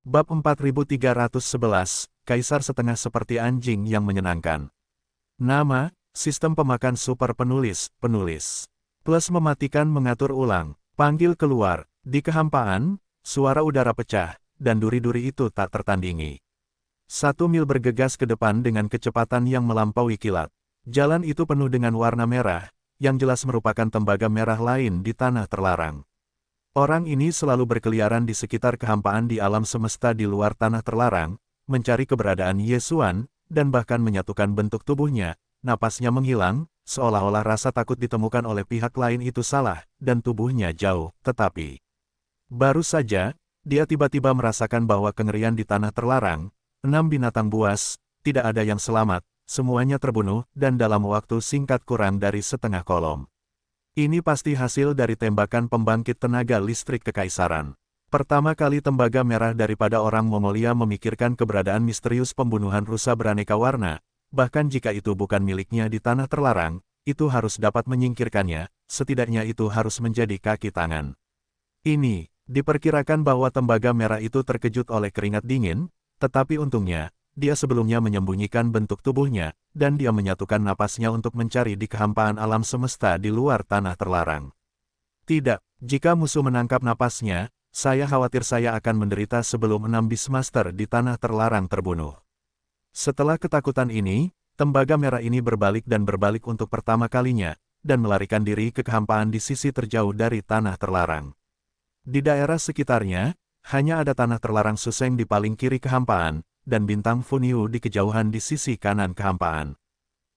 Bab 4311, Kaisar Setengah Seperti Anjing yang Menyenangkan. Nama, Sistem Pemakan Super Penulis, Plus mematikan mengatur ulang, panggil keluar, di kehampaan, suara udara pecah, dan duri-duri itu tak tertandingi. 1 mil bergegas ke depan dengan kecepatan yang melampaui kilat. Jalan itu penuh dengan warna merah, yang jelas merupakan tembaga merah lain di tanah terlarang. Orang ini selalu berkeliaran di sekitar kehampaan di alam semesta di luar tanah terlarang, mencari keberadaan Yesuan, dan bahkan menyatukan bentuk tubuhnya. Napasnya menghilang, seolah-olah rasa takut ditemukan oleh pihak lain itu salah, dan tubuhnya jauh, tetapi baru saja, dia tiba-tiba merasakan bahwa kengerian di tanah terlarang, 6 binatang buas, tidak ada yang selamat, semuanya terbunuh, dan dalam waktu singkat kurang dari setengah kolom. Ini pasti hasil dari tembakan pembangkit tenaga listrik kekaisaran. Pertama kali tembaga merah daripada orang Mongolia memikirkan keberadaan misterius pembunuhan rusa beraneka warna, bahkan jika itu bukan miliknya di tanah terlarang, itu harus dapat menyingkirkannya, setidaknya itu harus menjadi kaki tangan. Ini, diperkirakan bahwa tembaga merah itu terkejut oleh keringat dingin, tetapi untungnya, dia sebelumnya menyembunyikan bentuk tubuhnya, dan dia menyatukan napasnya untuk mencari di kehampaan alam semesta di luar tanah terlarang. Tidak, jika musuh menangkap napasnya, saya khawatir saya akan menderita sebelum 6 Beastmaster di tanah terlarang terbunuh. Setelah ketakutan ini, tembaga merah ini berbalik untuk pertama kalinya, dan melarikan diri ke kehampaan di sisi terjauh dari tanah terlarang. Di daerah sekitarnya, hanya ada tanah terlarang Suseng di paling kiri kehampaan, dan bintang Funiu di kejauhan di sisi kanan kehampaan.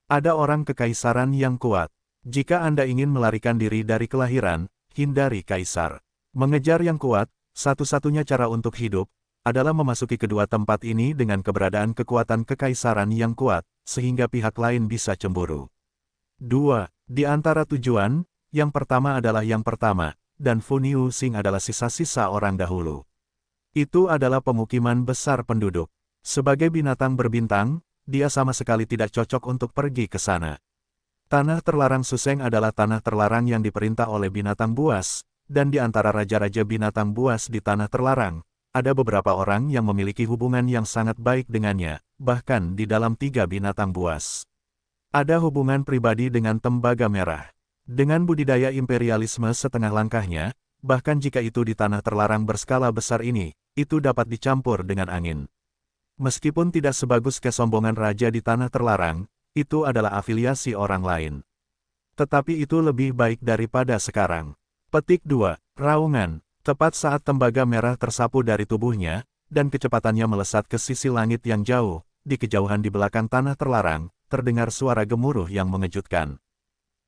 Ada orang kekaisaran yang kuat. Jika Anda ingin melarikan diri dari kelahiran, hindari kaisar. Mengejar yang kuat, satu-satunya cara untuk hidup, adalah memasuki kedua tempat ini dengan keberadaan kekuatan kekaisaran yang kuat, sehingga pihak lain bisa cemburu. 2. Di antara tujuan, yang pertama adalah yang pertama, dan Funiu Sing adalah sisa-sisa orang dahulu. Itu adalah pemukiman besar penduduk. Sebagai binatang berbintang, dia sama sekali tidak cocok untuk pergi ke sana. Tanah terlarang Suseng adalah tanah terlarang yang diperintah oleh binatang buas, dan di antara raja-raja binatang buas di tanah terlarang, ada beberapa orang yang memiliki hubungan yang sangat baik dengannya, bahkan di dalam 3 binatang buas. Ada hubungan pribadi dengan tembaga merah. Dengan budidaya imperialisme setengah langkahnya, bahkan jika itu di tanah terlarang berskala besar ini, itu dapat dicampur dengan angin. Meskipun tidak sebagus kesombongan raja di tanah terlarang, itu adalah afiliasi orang lain. Tetapi itu lebih baik daripada sekarang. Petik 2. Raungan. Tepat saat tembaga merah tersapu dari tubuhnya, dan kecepatannya melesat ke sisi langit yang jauh, di kejauhan di belakang tanah terlarang, terdengar suara gemuruh yang mengejutkan.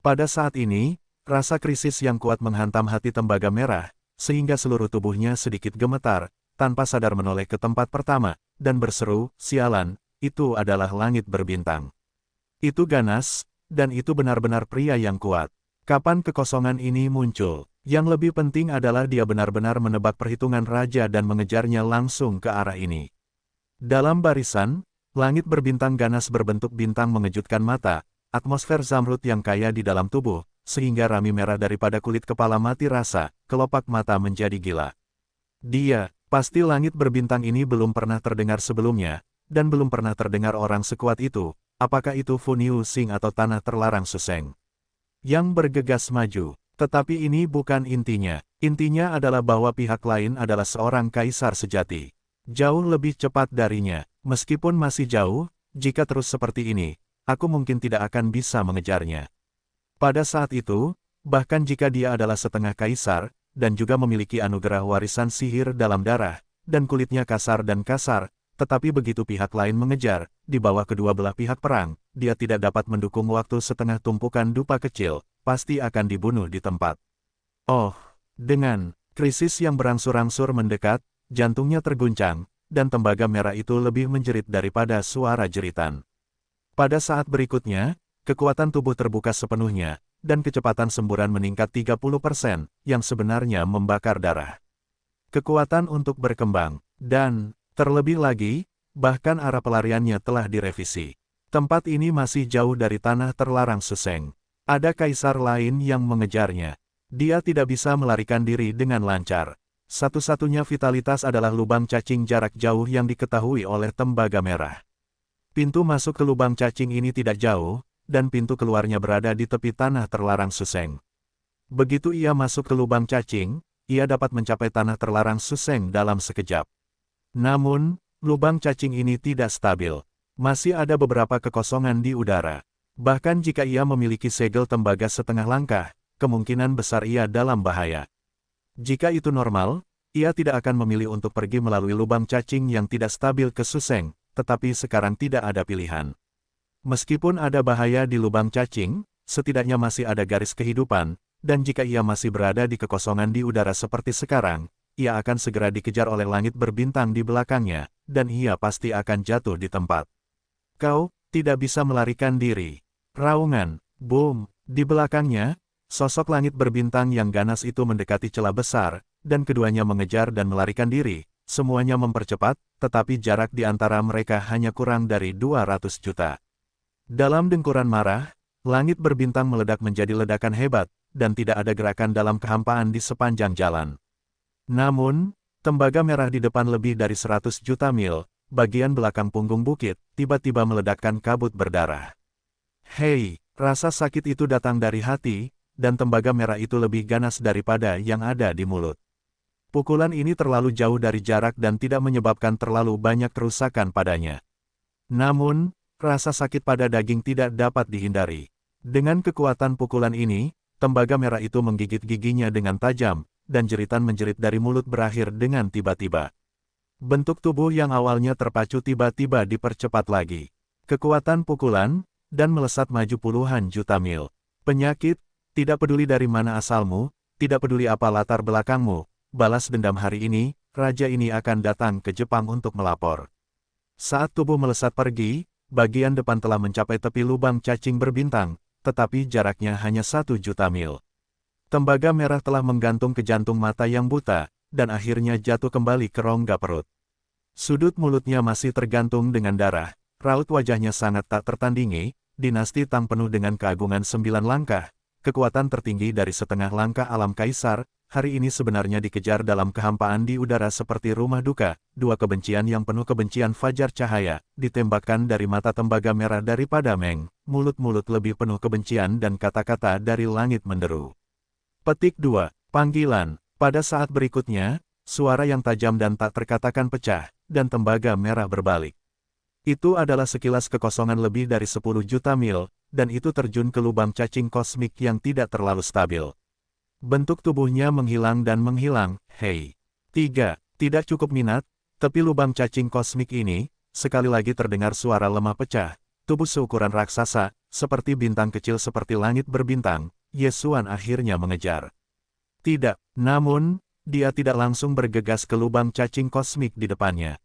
Pada saat ini, rasa krisis yang kuat menghantam hati tembaga merah, sehingga seluruh tubuhnya sedikit gemetar, tanpa sadar menoleh ke tempat pertama, dan berseru, "Sialan, itu adalah langit berbintang. Itu ganas, dan itu benar-benar pria yang kuat. Kapan kekosongan ini muncul? Yang lebih penting adalah dia benar-benar menebak perhitungan raja dan mengejarnya langsung ke arah ini." Dalam barisan, langit berbintang ganas berbentuk bintang mengejutkan mata, atmosfer zamrud yang kaya di dalam tubuh, sehingga rami merah daripada kulit kepala mati rasa, kelopak mata menjadi gila. Pasti langit berbintang ini belum pernah terdengar sebelumnya, dan belum pernah terdengar orang sekuat itu. Apakah itu Funiu Sing atau tanah terlarang Suseng yang bergegas maju? Tetapi ini bukan intinya. Intinya adalah bahwa pihak lain adalah seorang kaisar sejati. Jauh lebih cepat darinya. Meskipun masih jauh, jika terus seperti ini, aku mungkin tidak akan bisa mengejarnya. Pada saat itu, bahkan jika dia adalah setengah kaisar, dan juga memiliki anugerah warisan sihir dalam darah, dan kulitnya kasar, tetapi begitu pihak lain mengejar, di bawah kedua belah pihak perang, dia tidak dapat mendukung waktu setengah tumpukan dupa kecil, pasti akan dibunuh di tempat. Oh, dengan krisis yang berangsur-angsur mendekat, jantungnya terguncang, dan tembaga merah itu lebih menjerit daripada suara jeritan. Pada saat berikutnya, kekuatan tubuh terbuka sepenuhnya, dan kecepatan semburan meningkat 30%, yang sebenarnya membakar darah. Kekuatan untuk berkembang, dan, terlebih lagi, bahkan arah pelariannya telah direvisi. Tempat ini masih jauh dari tanah terlarang Suseng. Ada kaisar lain yang mengejarnya. Dia tidak bisa melarikan diri dengan lancar. Satu-satunya vitalitas adalah lubang cacing jarak jauh yang diketahui oleh tembaga merah. Pintu masuk ke lubang cacing ini tidak jauh, dan pintu keluarnya berada di tepi tanah terlarang Suseng. Begitu ia masuk ke lubang cacing, ia dapat mencapai tanah terlarang Suseng dalam sekejap. Namun, lubang cacing ini tidak stabil. Masih ada beberapa kekosongan di udara. Bahkan jika ia memiliki segel tembaga setengah langkah, kemungkinan besar ia dalam bahaya. Jika itu normal, ia tidak akan memilih untuk pergi melalui lubang cacing yang tidak stabil ke Suseng, tetapi sekarang tidak ada pilihan. Meskipun ada bahaya di lubang cacing, setidaknya masih ada garis kehidupan, dan jika ia masih berada di kekosongan di udara seperti sekarang, ia akan segera dikejar oleh langit berbintang di belakangnya, dan ia pasti akan jatuh di tempat. Kau tidak bisa melarikan diri. Raungan, boom, di belakangnya, sosok langit berbintang yang ganas itu mendekati celah besar, dan keduanya mengejar dan melarikan diri. Semuanya mempercepat, tetapi jarak di antara mereka hanya kurang dari 200 juta. Dalam dengkuran marah, langit berbintang meledak menjadi ledakan hebat, dan tidak ada gerakan dalam kehampaan di sepanjang jalan. Namun, tembaga merah di depan lebih dari 100 juta mil, bagian belakang punggung bukit, tiba-tiba meledakkan kabut berdarah. Hei, rasa sakit itu datang dari hati, dan tembaga merah itu lebih ganas daripada yang ada di mulut. Pukulan ini terlalu jauh dari jarak dan tidak menyebabkan terlalu banyak kerusakan padanya. Namun, rasa sakit pada daging tidak dapat dihindari. Dengan kekuatan pukulan ini, tembaga merah itu menggigit giginya dengan tajam, dan jeritan menjerit dari mulut berakhir dengan tiba-tiba. Bentuk tubuh yang awalnya terpacu tiba-tiba dipercepat lagi. Kekuatan pukulan, dan melesat maju puluhan juta mil. Penyakit, tidak peduli dari mana asalmu, tidak peduli apa latar belakangmu, balas dendam hari ini, raja ini akan datang ke Jepang untuk melapor. Saat tubuh melesat pergi, bagian depan telah mencapai tepi lubang cacing berbintang, tetapi jaraknya hanya 1 juta mil. Tembaga merah telah menggantung ke jantung mata yang buta, dan akhirnya jatuh kembali ke rongga perut. Sudut mulutnya masih tergantung dengan darah, raut wajahnya sangat tak tertandingi, dinasti Tang penuh dengan keagungan 9 langkah, kekuatan tertinggi dari setengah langkah alam kaisar, hari ini sebenarnya dikejar dalam kehampaan di udara seperti rumah duka, dua kebencian yang penuh kebencian fajar cahaya, ditembakkan dari mata tembaga merah daripada Meng, mulut-mulut lebih penuh kebencian dan kata-kata dari langit menderu. Petik 2. Panggilan. Pada saat berikutnya, suara yang tajam dan tak terkatakan pecah, dan tembaga merah berbalik. Itu adalah sekilas kekosongan lebih dari 10 juta mil, dan itu terjun ke lubang cacing kosmik yang tidak terlalu stabil. Bentuk tubuhnya menghilang dan menghilang, hei. 3. Tidak cukup minat, tepi lubang cacing kosmik ini, sekali lagi terdengar suara lemah pecah, tubuh seukuran raksasa, seperti bintang kecil seperti langit berbintang, Yesuan akhirnya mengejar. Tidak, namun, dia tidak langsung bergegas ke lubang cacing kosmik di depannya.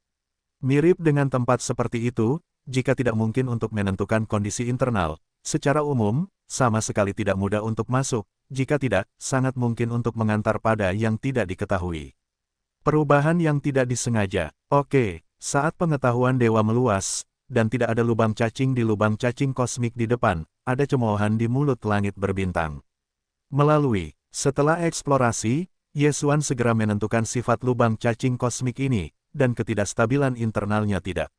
Mirip dengan tempat seperti itu, jika tidak mungkin untuk menentukan kondisi internal, secara umum, sama sekali tidak mudah untuk masuk, jika tidak, sangat mungkin untuk mengantar pada yang tidak diketahui. Perubahan yang tidak disengaja. Oke, saat pengetahuan dewa meluas, dan tidak ada lubang cacing di lubang cacing kosmik di depan, ada cemoohan di mulut langit berbintang. Setelah eksplorasi, Yesuan segera menentukan sifat lubang cacing kosmik ini, dan ketidakstabilan internalnya tidak.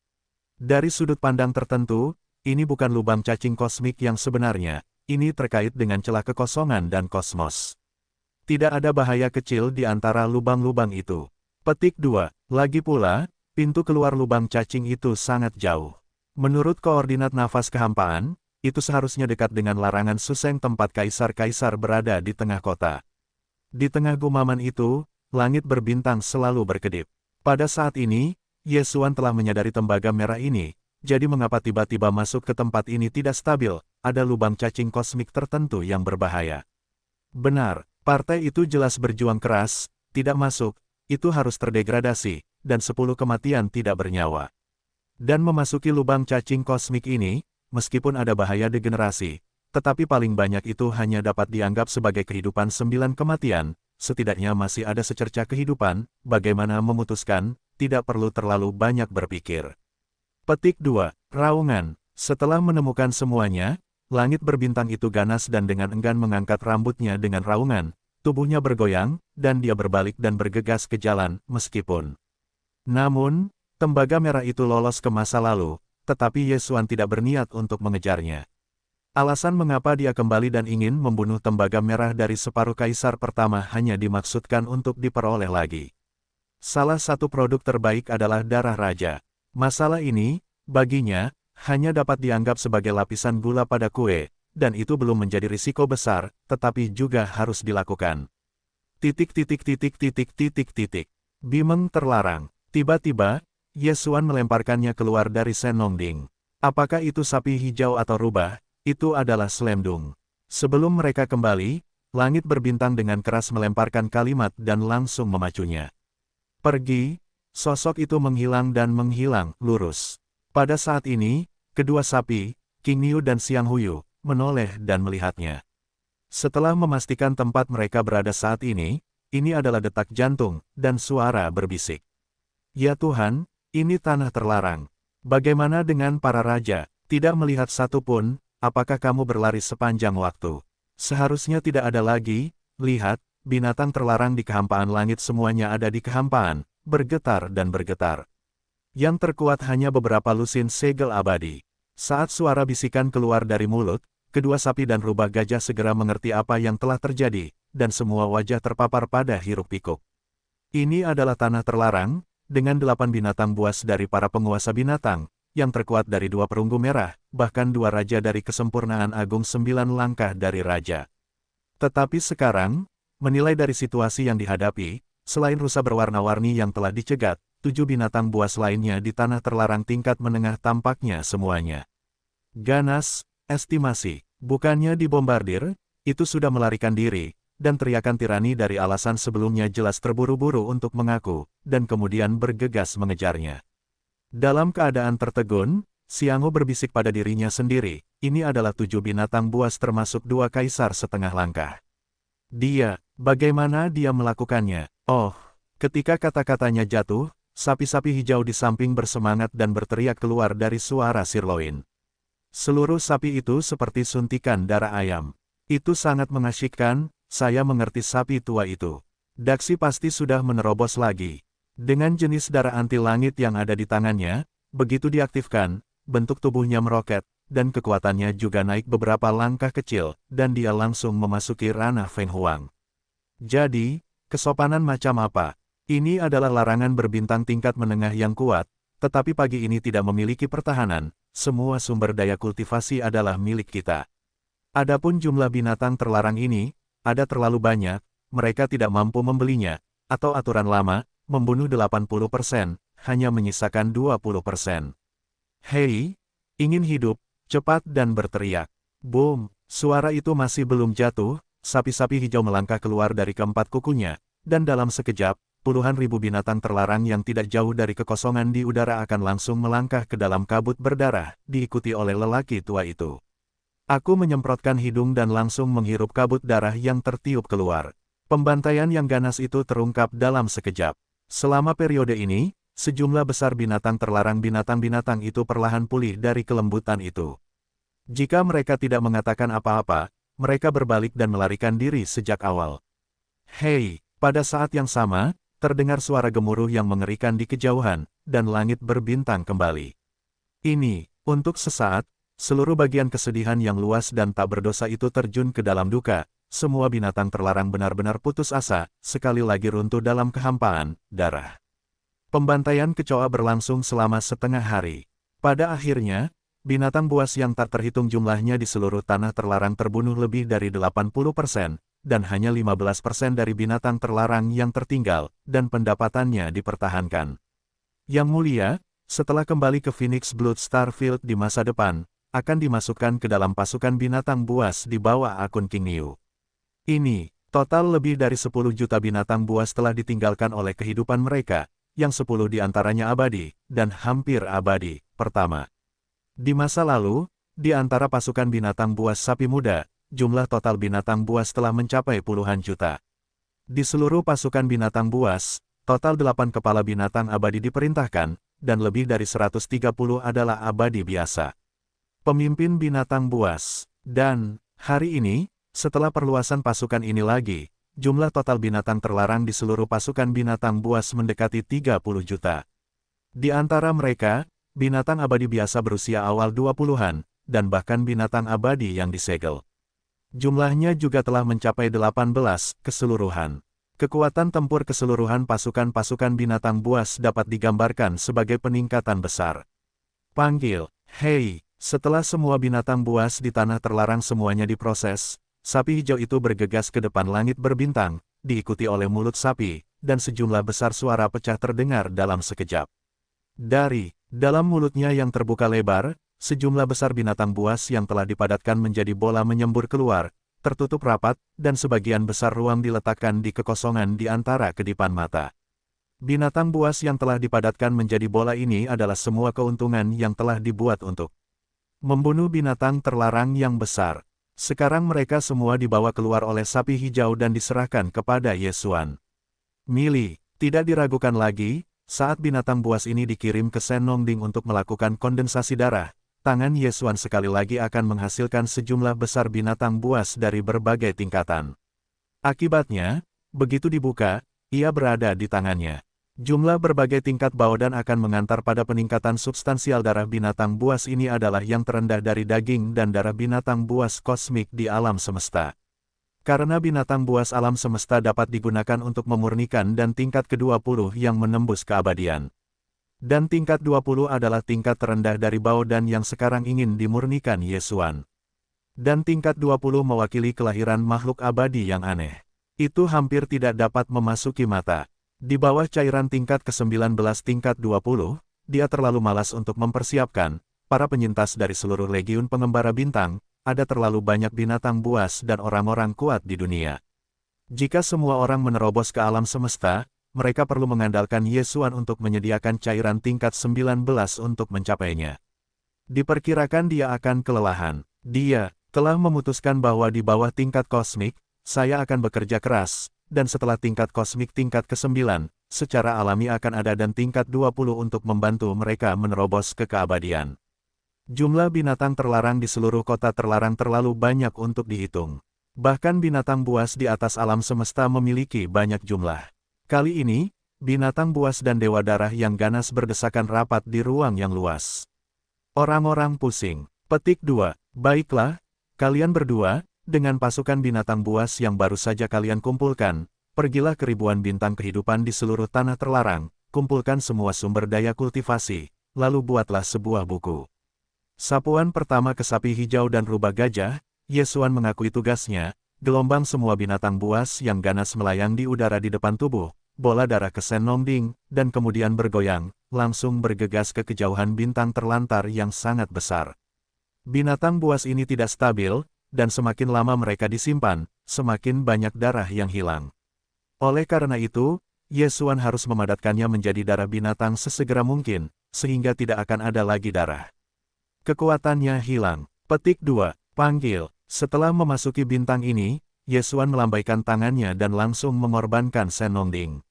Dari sudut pandang tertentu, ini bukan lubang cacing kosmik yang sebenarnya, ini terkait dengan celah kekosongan dan kosmos. Tidak ada bahaya kecil di antara lubang-lubang itu. Petik 2. Lagi pula, pintu keluar lubang cacing itu sangat jauh. Menurut koordinat nafas kehampaan, itu seharusnya dekat dengan larangan Suseng tempat kaisar-kaisar berada di tengah kota. Di tengah gumaman itu, langit berbintang selalu berkedip. Pada saat ini, Yesuan telah menyadari tembaga merah ini, jadi mengapa tiba-tiba masuk ke tempat ini tidak stabil, ada lubang cacing kosmik tertentu yang berbahaya. Benar, partai itu jelas berjuang keras, tidak masuk, itu harus terdegradasi, dan 10 kematian tidak bernyawa. Dan memasuki lubang cacing kosmik ini, meskipun ada bahaya degenerasi, tetapi paling banyak itu hanya dapat dianggap sebagai kehidupan 9 kematian, setidaknya masih ada secerca kehidupan, bagaimana memutuskan, tidak perlu terlalu banyak berpikir. Petik 2. Raungan. Setelah menemukan semuanya, langit berbintang itu ganas dan dengan enggan mengangkat rambutnya dengan raungan, tubuhnya bergoyang, dan dia berbalik dan bergegas ke jalan, meskipun. Namun, tembaga merah itu lolos ke masa lalu, tetapi Yesuan tidak berniat untuk mengejarnya. Alasan mengapa dia kembali dan ingin membunuh tembaga merah dari separuh kaisar pertama hanya dimaksudkan untuk diperoleh lagi. Salah satu produk terbaik adalah darah raja. Masalah ini, baginya, hanya dapat dianggap sebagai lapisan gula pada kue, dan itu belum menjadi risiko besar, tetapi juga harus dilakukan. Bimeng terlarang. Tiba-tiba, Yesuan melemparkannya keluar dari Senongding. Apakah itu sapi hijau atau rubah? Itu adalah Slamdung. Sebelum mereka kembali, langit berbintang dengan keras melemparkan kalimat dan langsung memacunya. Pergi, sosok itu menghilang dan menghilang, lurus. Pada saat ini, kedua sapi, King Niu dan Xiang Huyu, menoleh dan melihatnya. Setelah memastikan tempat mereka berada saat ini adalah detak jantung, dan suara berbisik. Ya Tuhan, ini tanah terlarang. Bagaimana dengan para raja? Tidak melihat satu pun. Apakah kamu berlari sepanjang waktu? Seharusnya tidak ada lagi. Lihat, binatang terlarang di kehampaan langit semuanya ada di kehampaan, bergetar dan bergetar. Yang terkuat hanya beberapa lusin segel abadi. Saat suara bisikan keluar dari mulut, kedua sapi dan rubah gajah segera mengerti apa yang telah terjadi, dan semua wajah terpapar pada hiruk-pikuk. Ini adalah tanah terlarang, dengan 8 binatang buas dari para penguasa binatang, yang terkuat dari 2 perunggu merah, bahkan 2 raja dari kesempurnaan agung 9 langkah dari raja. Tetapi sekarang, menilai dari situasi yang dihadapi, selain rusa berwarna-warni yang telah dicegat, 7 binatang buas lainnya di tanah terlarang tingkat menengah tampaknya semuanya ganas, estimasi, bukannya dibombardir, itu sudah melarikan diri, dan teriakan tirani dari alasan sebelumnya jelas terburu-buru untuk mengaku, dan kemudian bergegas mengejarnya. Dalam keadaan tertegun, Xianghu berbisik pada dirinya sendiri, ini adalah 7 binatang buas termasuk 2 kaisar setengah langkah. Bagaimana dia melakukannya? Oh, ketika kata-katanya jatuh, sapi-sapi hijau di samping bersemangat dan berteriak keluar dari suara sirloin. Seluruh sapi itu seperti suntikan darah ayam. Itu sangat mengasyikkan, saya mengerti sapi tua itu. Daxi pasti sudah menerobos lagi. Dengan jenis darah anti langit yang ada di tangannya, begitu diaktifkan, bentuk tubuhnya meroket, dan kekuatannya juga naik beberapa langkah kecil, dan dia langsung memasuki ranah Feng Huang. Jadi, kesopanan macam apa? Ini adalah larangan berbintang tingkat menengah yang kuat, tetapi pagi ini tidak memiliki pertahanan, semua sumber daya kultivasi adalah milik kita. Adapun jumlah binatang terlarang ini, ada terlalu banyak, mereka tidak mampu membelinya, atau aturan lama, membunuh 80%, hanya menyisakan 20%. Hei, ingin hidup, cepat dan berteriak. Boom, suara itu masih belum jatuh, sapi-sapi hijau melangkah keluar dari keempat kukunya, dan dalam sekejap, puluhan ribu binatang terlarang yang tidak jauh dari kekosongan di udara akan langsung melangkah ke dalam kabut berdarah, diikuti oleh lelaki tua itu. Aku menyemprotkan hidung dan langsung menghirup kabut darah yang tertiup keluar. Pembantaian yang ganas itu terungkap dalam sekejap. Selama periode ini, sejumlah besar binatang terlarang binatang-binatang itu perlahan pulih dari kelembutan itu. Jika mereka tidak mengatakan apa-apa, mereka berbalik dan melarikan diri sejak awal. Hei, pada saat yang sama, terdengar suara gemuruh yang mengerikan di kejauhan, dan langit berbintang kembali. Ini, untuk sesaat, seluruh bagian kesedihan yang luas dan tak berdosa itu terjun ke dalam duka. Semua binatang terlarang benar-benar putus asa, sekali lagi runtuh dalam kehampaan darah. Pembantaian kecoa berlangsung selama setengah hari. Pada akhirnya, binatang buas yang tak terhitung jumlahnya di seluruh tanah terlarang terbunuh lebih dari 80%, dan hanya 15% dari binatang terlarang yang tertinggal, dan pendapatannya dipertahankan. Yang mulia, setelah kembali ke Phoenix Blood Starfield di masa depan, akan dimasukkan ke dalam pasukan binatang buas di bawah akun King Niu. Ini, total lebih dari 10 juta binatang buas telah ditinggalkan oleh kehidupan mereka, yang 10 diantaranya abadi, dan hampir abadi, pertama. Di masa lalu, di antara pasukan binatang buas sapi muda, jumlah total binatang buas telah mencapai puluhan juta. Di seluruh pasukan binatang buas, total 8 kepala binatang abadi diperintahkan, dan lebih dari 130 adalah abadi biasa. Pemimpin binatang buas. Dan, hari ini, setelah perluasan pasukan ini lagi, jumlah total binatang terlarang di seluruh pasukan binatang buas mendekati 30 juta. Di antara mereka, binatang abadi biasa berusia awal 20-an, dan bahkan binatang abadi yang disegel. Jumlahnya juga telah mencapai 18 keseluruhan. Kekuatan tempur keseluruhan pasukan-pasukan binatang buas dapat digambarkan sebagai peningkatan besar. Panggil, hei, setelah semua binatang buas di tanah terlarang semuanya diproses, sapi hijau itu bergegas ke depan langit berbintang, diikuti oleh mulut sapi, dan sejumlah besar suara pecah terdengar dalam sekejap. Dari dalam mulutnya yang terbuka lebar, sejumlah besar binatang buas yang telah dipadatkan menjadi bola menyembur keluar, tertutup rapat, dan sebagian besar ruang diletakkan di kekosongan di antara kedipan mata. Binatang buas yang telah dipadatkan menjadi bola ini adalah semua keuntungan yang telah dibuat untuk membunuh binatang terlarang yang besar. Sekarang mereka semua dibawa keluar oleh sapi hijau dan diserahkan kepada Yesuan. Mili, tidak diragukan lagi, saat binatang buas ini dikirim ke Senongding untuk melakukan kondensasi darah, tangan Yesuan sekali lagi akan menghasilkan sejumlah besar binatang buas dari berbagai tingkatan. Akibatnya, begitu dibuka, ia berada di tangannya. Jumlah berbagai tingkat baodan akan mengantar pada peningkatan substansial darah binatang buas ini adalah yang terendah dari daging dan darah binatang buas kosmik di alam semesta. Karena binatang buas alam semesta dapat digunakan untuk memurnikan dan tingkat ke-20 yang menembus keabadian. Dan tingkat 20 adalah tingkat terendah dari baodan yang sekarang ingin dimurnikan Yesuan. Dan tingkat 20 mewakili kelahiran makhluk abadi yang aneh. Itu hampir tidak dapat memasuki mata. Di bawah cairan tingkat ke-19 tingkat 20, dia terlalu malas untuk mempersiapkan, para penyintas dari seluruh legiun pengembara bintang, ada terlalu banyak binatang buas dan orang-orang kuat di dunia. Jika semua orang menerobos ke alam semesta, mereka perlu mengandalkan Yesuan untuk menyediakan cairan tingkat 19 untuk mencapainya. Diperkirakan dia akan kelelahan. Dia telah memutuskan bahwa di bawah tingkat kosmik, saya akan bekerja keras. Dan setelah tingkat kosmik tingkat ke-9, secara alami akan ada dan tingkat 20 untuk membantu mereka menerobos ke keabadian. Jumlah binatang terlarang di seluruh kota terlarang terlalu banyak untuk dihitung. Bahkan binatang buas di atas alam semesta memiliki banyak jumlah. Kali ini, binatang buas dan dewa darah yang ganas berdesakan rapat di ruang yang luas. Orang-orang pusing. Petik 2. Baiklah, kalian berdua, dengan pasukan binatang buas yang baru saja kalian kumpulkan, pergilah ke ribuan bintang kehidupan di seluruh tanah terlarang, kumpulkan semua sumber daya kultivasi, lalu buatlah sebuah buku. Sapuan pertama ke sapi hijau dan rubah gajah, Yesuan mengakui tugasnya, gelombang semua binatang buas yang ganas melayang di udara di depan tubuh, bola darah ke Senongding, dan kemudian bergoyang, langsung bergegas ke kejauhan bintang terlantar yang sangat besar. Binatang buas ini tidak stabil, dan semakin lama mereka disimpan, semakin banyak darah yang hilang. Oleh karena itu, Yesuan harus memadatkannya menjadi darah binatang sesegera mungkin, sehingga tidak akan ada lagi darah. Kekuatannya hilang. Petik 2. Panggil. Setelah memasuki bintang ini, Yesuan melambaikan tangannya dan langsung mengorbankan Senongding.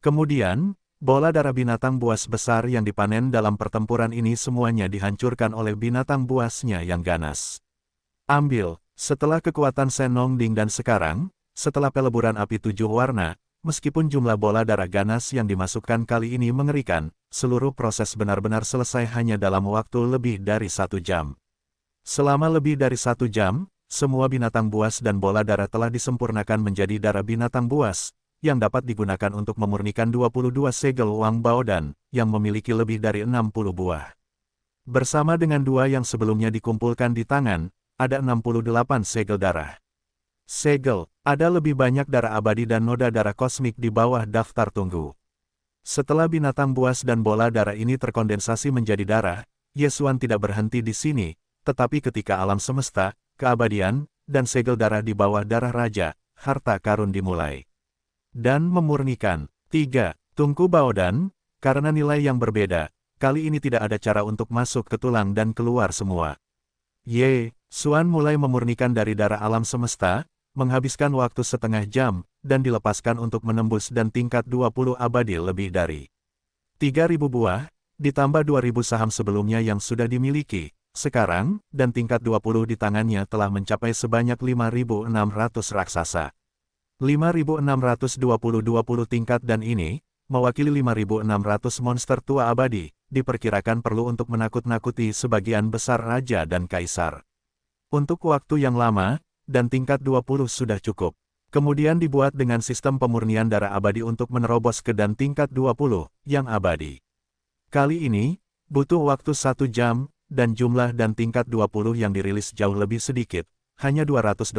Kemudian, bola darah binatang buas besar yang dipanen dalam pertempuran ini semuanya dihancurkan oleh binatang buasnya yang ganas. Ambil, setelah kekuatan Senongding dan sekarang, setelah peleburan api 7 warna, meskipun jumlah bola darah ganas yang dimasukkan kali ini mengerikan, seluruh proses benar-benar selesai hanya dalam waktu lebih dari 1 jam. Selama lebih dari 1 jam, semua binatang buas dan bola darah telah disempurnakan menjadi darah binatang buas, yang dapat digunakan untuk memurnikan 22 segel Wang Baodan, yang memiliki lebih dari 60 buah. Bersama dengan 2 yang sebelumnya dikumpulkan di tangan, ada 68 segel darah. Segel, ada lebih banyak darah abadi dan noda darah kosmik di bawah daftar tunggu. Setelah binatang buas dan bola darah ini terkondensasi menjadi darah, Yesuan tidak berhenti di sini, tetapi ketika alam semesta, keabadian, dan segel darah di bawah darah raja, harta karun dimulai. Dan memurnikan. 3. Tungku Baodan, karena nilai yang berbeda, kali ini tidak ada cara untuk masuk ke tulang dan keluar semua. Yesuan mulai memurnikan dari darah alam semesta, menghabiskan waktu setengah jam, dan dilepaskan untuk menembus dan tingkat 20 abadi lebih dari 3.000 buah, ditambah 2.000 saham sebelumnya yang sudah dimiliki, sekarang, dan tingkat 20 di tangannya telah mencapai sebanyak 5.600 raksasa. 5.620 tingkat dan ini, mewakili 5.600 monster tua abadi, diperkirakan perlu untuk menakut-nakuti sebagian besar raja dan kaisar. Untuk waktu yang lama, dan tingkat 20 sudah cukup. Kemudian dibuat dengan sistem pemurnian darah abadi untuk menerobos ke dan tingkat 20, yang abadi. Kali ini, butuh waktu 1 jam, dan jumlah dan tingkat 20 yang dirilis jauh lebih sedikit, hanya 280,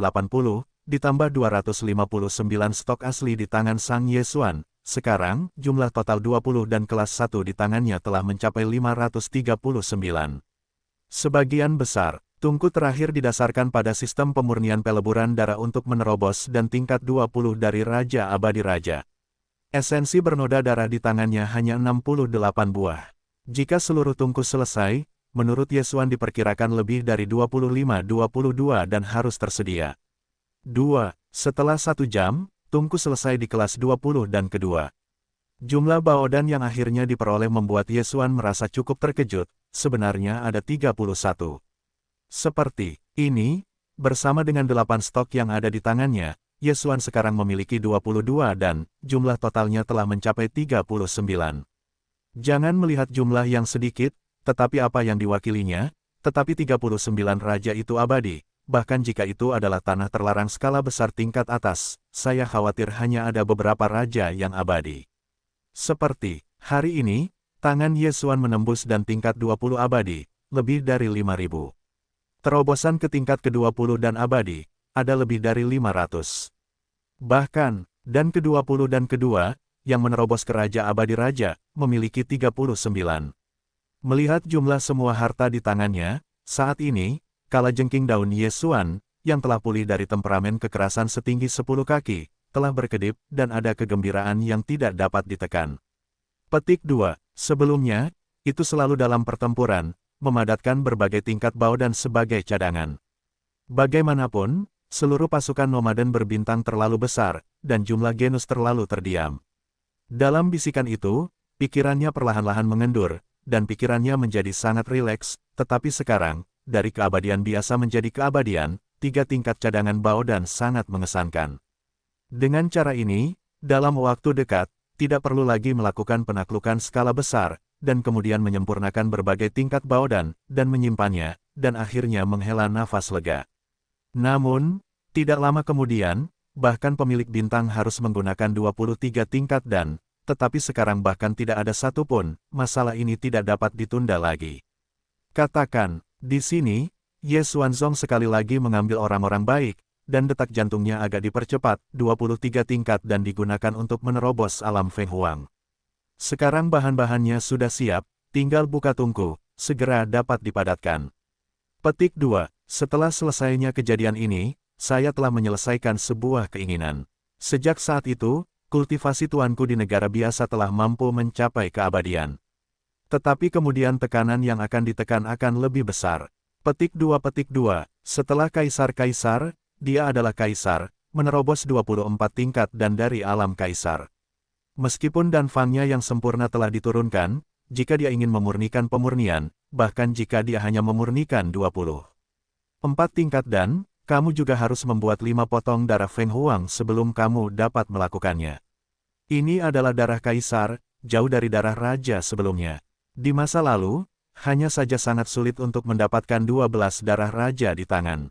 ditambah 259 stok asli di tangan Sang Yesuan. Sekarang, jumlah total 20 dan kelas 1 di tangannya telah mencapai 539. Sebagian besar, tungku terakhir didasarkan pada sistem pemurnian peleburan darah untuk menerobos dan tingkat 20 dari Raja Abadi Raja. Esensi bernoda darah di tangannya hanya 68 buah. Jika seluruh tungku selesai, menurut Yesuan diperkirakan lebih dari 25-22 dan harus tersedia. 2. Setelah 1 jam, tungku selesai di kelas 20 dan kedua. Jumlah baodan yang akhirnya diperoleh membuat Yesuan merasa cukup terkejut, sebenarnya ada 31. Seperti ini, bersama dengan 8 stok yang ada di tangannya, Yesuan sekarang memiliki 22 dan jumlah totalnya telah mencapai 39. Jangan melihat jumlah yang sedikit, tetapi apa yang diwakilinya, tetapi 39 raja itu abadi. Bahkan jika itu adalah tanah terlarang skala besar tingkat atas, saya khawatir hanya ada beberapa raja yang abadi. Seperti, hari ini, tangan Yesuan menembus dan tingkat 20 abadi, lebih dari 5.000. Terobosan ke tingkat ke-20 dan abadi, ada lebih dari 500. Bahkan, dan ke-20 dan kedua, yang menerobos ke Raja Abadi Raja, memiliki 39. Melihat jumlah semua harta di tangannya, saat ini, kalajengking daun Yesuan, yang telah pulih dari temperamen kekerasan setinggi 10 kaki, telah berkedip dan ada kegembiraan yang tidak dapat ditekan. Petik 2. Sebelumnya, itu selalu dalam pertempuran, memadatkan berbagai tingkat baodan sebagai cadangan. Bagaimanapun, seluruh pasukan nomaden berbintang terlalu besar, dan jumlah genus terlalu terdiam. Dalam bisikan itu, pikirannya perlahan-lahan mengendur, dan pikirannya menjadi sangat rileks, tetapi sekarang, dari keabadian biasa menjadi keabadian, 3 tingkat cadangan baodan sangat mengesankan. Dengan cara ini, dalam waktu dekat, tidak perlu lagi melakukan penaklukan skala besar, dan kemudian menyempurnakan berbagai tingkat baodan, dan menyimpannya, dan akhirnya menghela nafas lega. Namun, tidak lama kemudian, bahkan pemilik bintang harus menggunakan 23 tingkat dan, tetapi sekarang bahkan tidak ada satupun, masalah ini tidak dapat ditunda lagi. Katakan, di sini, Ye Xuanzong sekali lagi mengambil orang-orang baik, dan detak jantungnya agak dipercepat, 23 tingkat dan digunakan untuk menerobos alam Feng Huang. Sekarang bahan-bahannya sudah siap, tinggal buka tungku, segera dapat dipadatkan. Petik 2. Setelah selesainya kejadian ini, saya telah menyelesaikan sebuah keinginan. Sejak saat itu, kultivasi tuanku di negara biasa telah mampu mencapai keabadian. Tetapi kemudian tekanan yang akan ditekan akan lebih besar. Petik 2. Setelah kaisar-kaisar, dia adalah kaisar, menerobos 24 tingkat dan dari alam kaisar. Meskipun danfangnya yang sempurna telah diturunkan, jika dia ingin memurnikan pemurnian, bahkan jika dia hanya memurnikan 24 tingkat dan, kamu juga harus membuat 5 potong darah Feng Huang sebelum kamu dapat melakukannya. Ini adalah darah kaisar, jauh dari darah raja sebelumnya. Di masa lalu, hanya saja sangat sulit untuk mendapatkan 12 darah raja di tangan.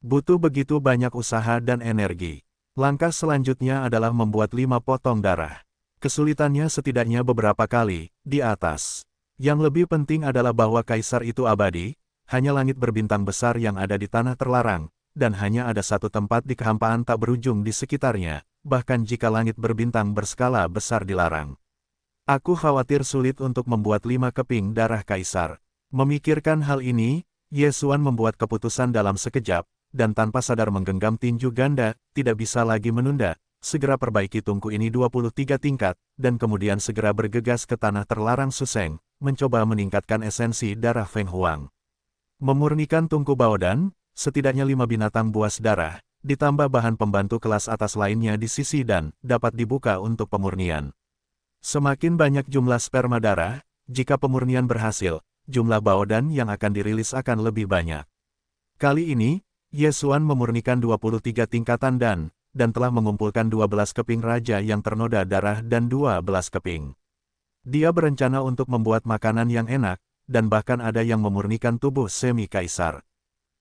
Butuh begitu banyak usaha dan energi. Langkah selanjutnya adalah membuat 5 potong darah. Kesulitannya setidaknya beberapa kali, di atas. Yang lebih penting adalah bahwa kaisar itu abadi, hanya langit berbintang besar yang ada di tanah terlarang, dan hanya ada satu tempat di kehampaan tak berujung di sekitarnya, bahkan jika langit berbintang berskala besar dilarang. Aku khawatir sulit untuk membuat 5 keping darah kaisar. Memikirkan hal ini, Yesuan membuat keputusan dalam sekejap, dan tanpa sadar menggenggam tinju ganda, tidak bisa lagi menunda, segera perbaiki tungku ini 23 tingkat, dan kemudian segera bergegas ke tanah terlarang Suseng, mencoba meningkatkan esensi darah Feng Huang. Memurnikan tungku baodan, setidaknya 5 binatang buas darah, ditambah bahan pembantu kelas atas lainnya di sisi dan, dapat dibuka untuk pemurnian. Semakin banyak jumlah sperma darah, jika pemurnian berhasil, jumlah baodan yang akan dirilis akan lebih banyak. Kali ini, Yesuan memurnikan 23 tingkatan dan, dan telah mengumpulkan 12 keping raja yang ternoda darah dan 12 keping. Dia berencana untuk membuat makanan yang enak, dan bahkan ada yang memurnikan tubuh semi-kaisar.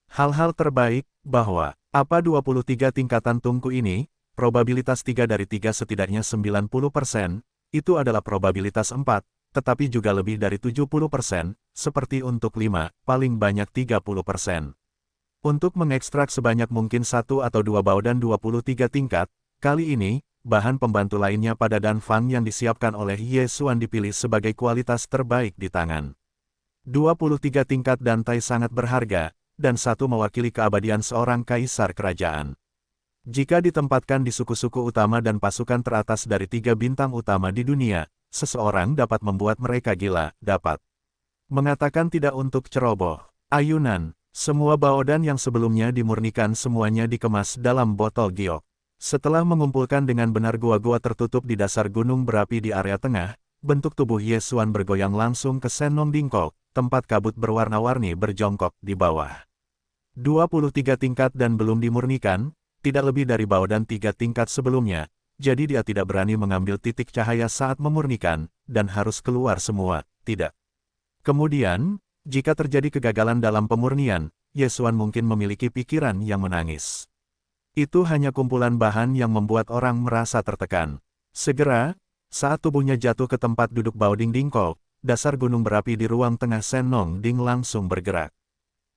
Hal-hal terbaik, bahwa, apa 23 tingkatan tungku ini, probabilitas 3 dari 3 setidaknya 90%, itu adalah probabilitas 4, tetapi juga lebih dari 70%, seperti untuk 5, paling banyak 30%. Untuk mengekstrak sebanyak mungkin 1 atau 2 baudan 23 tingkat, kali ini, bahan pembantu lainnya pada Danfang yang disiapkan oleh Ye Xuan dipilih sebagai kualitas terbaik di tangan. 23 tingkat dantai sangat berharga, dan satu mewakili keabadian seorang kaisar kerajaan. Jika ditempatkan di suku-suku utama dan pasukan teratas dari 3 bintang utama di dunia, seseorang dapat membuat mereka gila, dapat mengatakan tidak untuk ceroboh. Ayunan, semua baodan yang sebelumnya dimurnikan semuanya dikemas dalam botol giok. Setelah mengumpulkan dengan benar gua-gua tertutup di dasar gunung berapi di area tengah, bentuk tubuh Ye Xuan bergoyang langsung ke Senong Dingkok, tempat kabut berwarna-warni berjongkok di bawah. 23 tingkat dan belum dimurnikan, tidak lebih dari baodan 3 tingkat sebelumnya, jadi dia tidak berani mengambil titik cahaya saat memurnikan, dan harus keluar semua, tidak. Kemudian, jika terjadi kegagalan dalam pemurnian, Ye Xuan mungkin memiliki pikiran yang menangis. Itu hanya kumpulan bahan yang membuat orang merasa tertekan. Segera, saat tubuhnya jatuh ke tempat duduk Baoding Dingkok, dasar gunung berapi di ruang tengah Senong Ding langsung bergerak.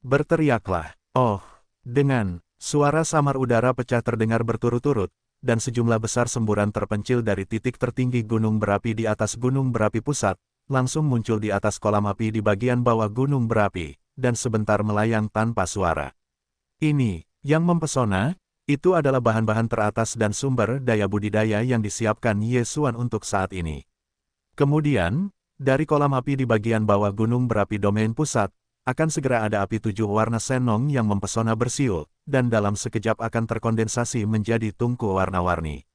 Berteriaklah, oh, dengan suara samar udara pecah terdengar berturut-turut, dan sejumlah besar semburan terpencil dari titik tertinggi gunung berapi di atas gunung berapi pusat, langsung muncul di atas kolam api di bagian bawah gunung berapi, dan sebentar melayang tanpa suara. Ini, yang mempesona, itu adalah bahan-bahan teratas dan sumber daya budidaya yang disiapkan Ye Xuan untuk saat ini. Kemudian, dari kolam api di bagian bawah gunung berapi domain pusat, akan segera ada api 7 warna Senong yang mempesona bersiul, dan dalam sekejap akan terkondensasi menjadi tungku warna-warni.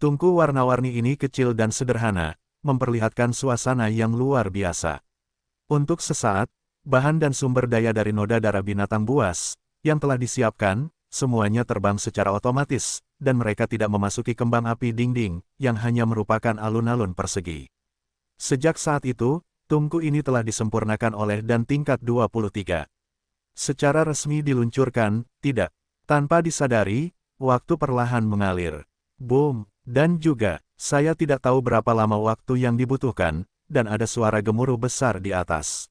Tungku warna-warni ini kecil dan sederhana, memperlihatkan suasana yang luar biasa. Untuk sesaat, bahan dan sumber daya dari noda darah binatang buas, yang telah disiapkan, semuanya terbang secara otomatis, dan mereka tidak memasuki kembang api dinding, yang hanya merupakan alun-alun persegi. Sejak saat itu, tungku ini telah disempurnakan oleh dan tingkat 23. Secara resmi diluncurkan, tidak. Tanpa disadari, waktu perlahan mengalir. Boom, dan juga, saya tidak tahu berapa lama waktu yang dibutuhkan, dan ada suara gemuruh besar di atas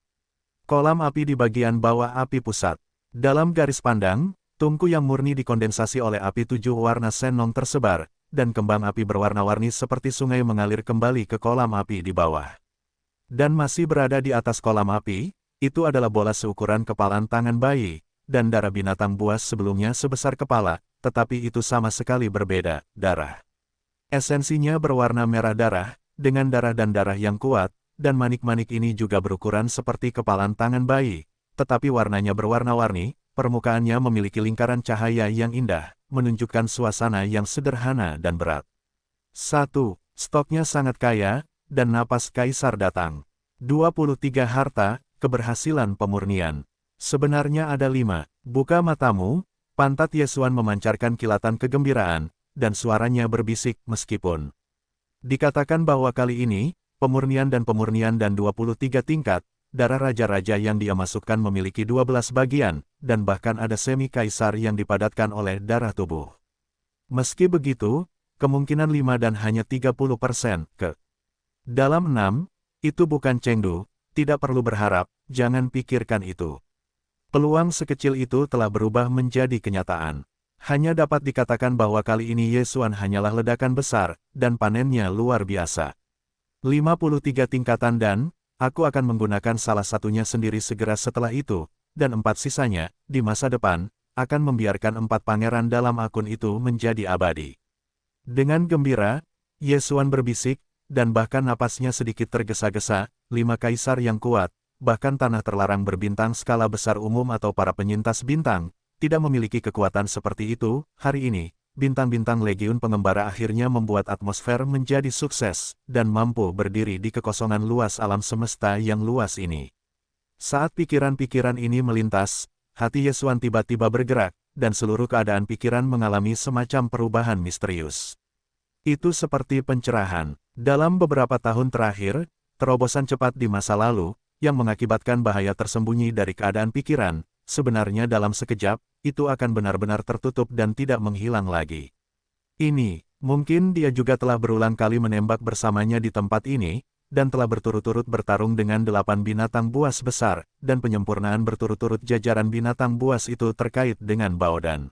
kolam api di bagian bawah api pusat. Dalam garis pandang, tungku yang murni dikondensasi oleh api 7 warna Senong tersebar, dan kembang api berwarna-warni seperti sungai mengalir kembali ke kolam api di bawah. Dan masih berada di atas kolam api, itu adalah bola seukuran kepalan tangan bayi, dan darah binatang buas sebelumnya sebesar kepala, tetapi itu sama sekali berbeda, darah. Esensinya berwarna merah darah, dengan darah dan darah yang kuat, dan manik-manik ini juga berukuran seperti kepalan tangan bayi, tetapi warnanya berwarna-warni, permukaannya memiliki lingkaran cahaya yang indah, menunjukkan suasana yang sederhana dan berat. 1. Stoknya sangat kaya, dan napas kaisar datang. 23 harta, keberhasilan pemurnian. Sebenarnya ada 5. Buka matamu, pantat Ye Xuan memancarkan kilatan kegembiraan, dan suaranya berbisik meskipun dikatakan bahwa kali ini, pemurnian dan 23 tingkat, darah raja-raja yang dia masukkan memiliki 12 bagian, dan bahkan ada semi-kaisar yang dipadatkan oleh darah tubuh. Meski begitu, kemungkinan 5 dan hanya 30% ke dalam 6, itu bukan Chengdu, tidak perlu berharap, jangan pikirkan itu. Peluang sekecil itu telah berubah menjadi kenyataan. Hanya dapat dikatakan bahwa kali ini Ye Xuan hanyalah ledakan besar, dan panennya luar biasa. 53 tingkatan dan, aku akan menggunakan salah satunya sendiri segera setelah itu, dan 4 sisanya, di masa depan, akan membiarkan 4 pangeran dalam akun itu menjadi abadi. Dengan gembira, Ye Xuan berbisik, dan bahkan napasnya sedikit tergesa-gesa, 5 kaisar yang kuat, bahkan tanah terlarang berbintang skala besar umum atau para penyintas bintang, tidak memiliki kekuatan seperti itu. Hari ini, bintang-bintang legiun pengembara akhirnya membuat atmosfer menjadi sukses, dan mampu berdiri di kekosongan luas alam semesta yang luas ini. Saat pikiran-pikiran ini melintas, hati Ye Xuan tiba-tiba bergerak, dan seluruh keadaan pikiran mengalami semacam perubahan misterius. Itu seperti pencerahan. Dalam beberapa tahun terakhir, terobosan cepat di masa lalu, yang mengakibatkan bahaya tersembunyi dari keadaan pikiran, sebenarnya dalam sekejap, itu akan benar-benar tertutup dan tidak menghilang lagi. Ini, mungkin dia juga telah berulang kali menembak bersamanya di tempat ini, dan telah berturut-turut bertarung dengan 8 binatang buas besar, dan penyempurnaan berturut-turut jajaran binatang buas itu terkait dengan Baodan.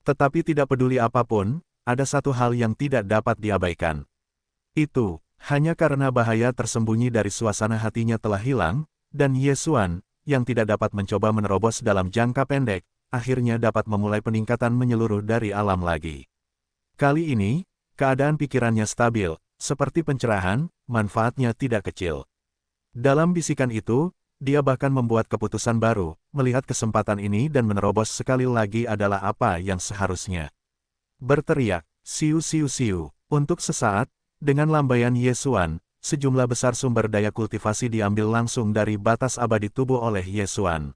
Tetapi tidak peduli apapun, ada satu hal yang tidak dapat diabaikan. Itu, hanya karena bahaya tersembunyi dari suasana hatinya telah hilang, dan Yesuan, yang tidak dapat mencoba menerobos dalam jangka pendek, akhirnya dapat memulai peningkatan menyeluruh dari alam lagi. Kali ini, keadaan pikirannya stabil, seperti pencerahan, manfaatnya tidak kecil. Dalam bisikan itu, dia bahkan membuat keputusan baru, melihat kesempatan ini dan menerobos sekali lagi adalah apa yang seharusnya. Berteriak, siu siu siu, untuk sesaat, dengan lambaian Yesuan, sejumlah besar sumber daya kultivasi diambil langsung dari batas abadi tubuh oleh Yesuan.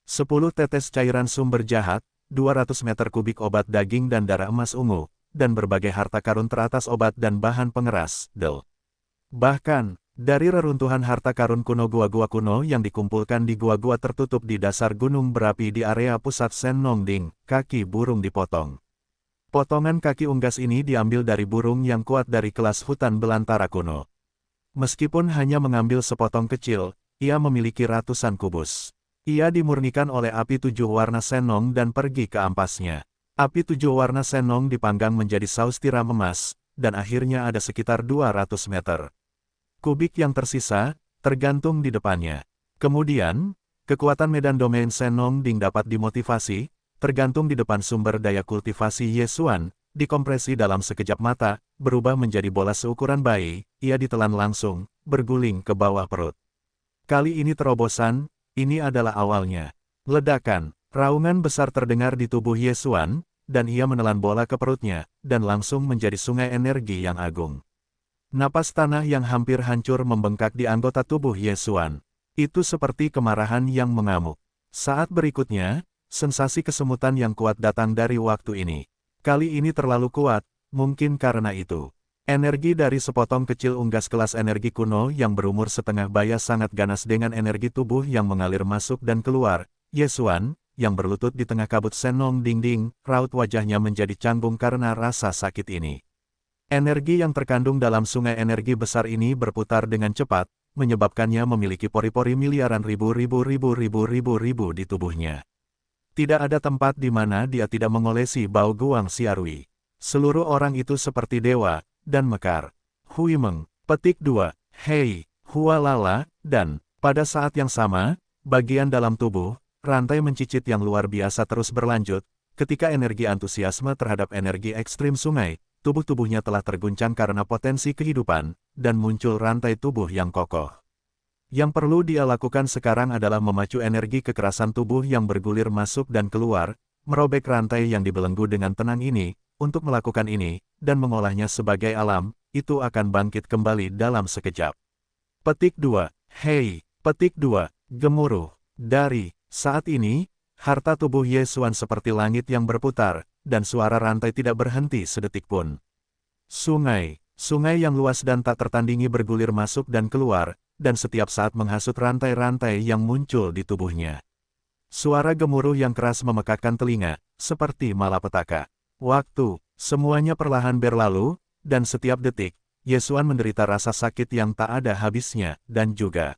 10 tetes cairan sumber jahat, 200 meter kubik obat daging dan darah emas ungu, dan berbagai harta karun teratas obat dan bahan pengeras, del. Bahkan, dari reruntuhan harta karun kuno gua-gua kuno yang dikumpulkan di gua-gua tertutup di dasar gunung berapi di area pusat Sennongding, kaki burung dipotong. Potongan kaki unggas ini diambil dari burung yang kuat dari kelas hutan belantara kuno. Meskipun hanya mengambil sepotong kecil, ia memiliki ratusan kubus. Ia dimurnikan oleh api 7 warna Sennong dan pergi ke ampasnya. Api 7 warna Sennong dipanggang menjadi saus tiram emas, dan akhirnya ada sekitar 200 meter kubik yang tersisa, tergantung di depannya. Kemudian, kekuatan medan domain Sennongding dapat dimotivasi, tergantung di depan sumber daya kultivasi Yesuan, dikompresi dalam sekejap mata, berubah menjadi bola seukuran bayi, ia ditelan langsung, berguling ke bawah perut. Kali ini terobosan, ini adalah awalnya. Ledakan, raungan besar terdengar di tubuh Yesuan, dan ia menelan bola ke perutnya, dan langsung menjadi sungai energi yang agung. Napas tanah yang hampir hancur membengkak di anggota tubuh Yesuan. Itu seperti kemarahan yang mengamuk. Saat berikutnya, sensasi kesemutan yang kuat datang dari waktu ini. Kali ini terlalu kuat, mungkin karena itu. Energi dari sepotong kecil unggas kelas energi kuno yang berumur setengah baya sangat ganas dengan energi tubuh yang mengalir masuk dan keluar. Yesuan, yang berlutut di tengah kabut Sennongding, raut wajahnya menjadi canggung karena rasa sakit ini. Energi yang terkandung dalam sungai energi besar ini berputar dengan cepat, menyebabkannya memiliki pori-pori miliaran ribu di tubuhnya. Tidak ada tempat di mana dia tidak mengolesi bau guang Xiarui. Seluruh orang itu seperti dewa, dan mekar. Huimeng, petik 2, hei, hualala, dan, pada saat yang sama, bagian dalam tubuh, rantai mencicit yang luar biasa terus berlanjut, ketika energi antusiasme terhadap energi ekstrim sungai, tubuh-tubuhnya telah terguncang karena potensi kehidupan, dan muncul rantai tubuh yang kokoh. Yang perlu dia lakukan sekarang adalah memacu energi kekerasan tubuh yang bergulir masuk dan keluar, merobek rantai yang dibelenggu dengan tenang ini, untuk melakukan ini, dan mengolahnya sebagai alam, itu akan bangkit kembali dalam sekejap. Petik 2, hei, petik 2, gemuruh, dari, saat ini, harta tubuh Yesuan seperti langit yang berputar, dan suara rantai tidak berhenti sedetik pun. Sungai yang luas dan tak tertandingi bergulir masuk dan keluar, dan setiap saat menghasut rantai-rantai yang muncul di tubuhnya. Suara gemuruh yang keras memekakkan telinga, seperti malapetaka. Waktu, semuanya perlahan berlalu, dan setiap detik, Yesuan menderita rasa sakit yang tak ada habisnya, dan juga,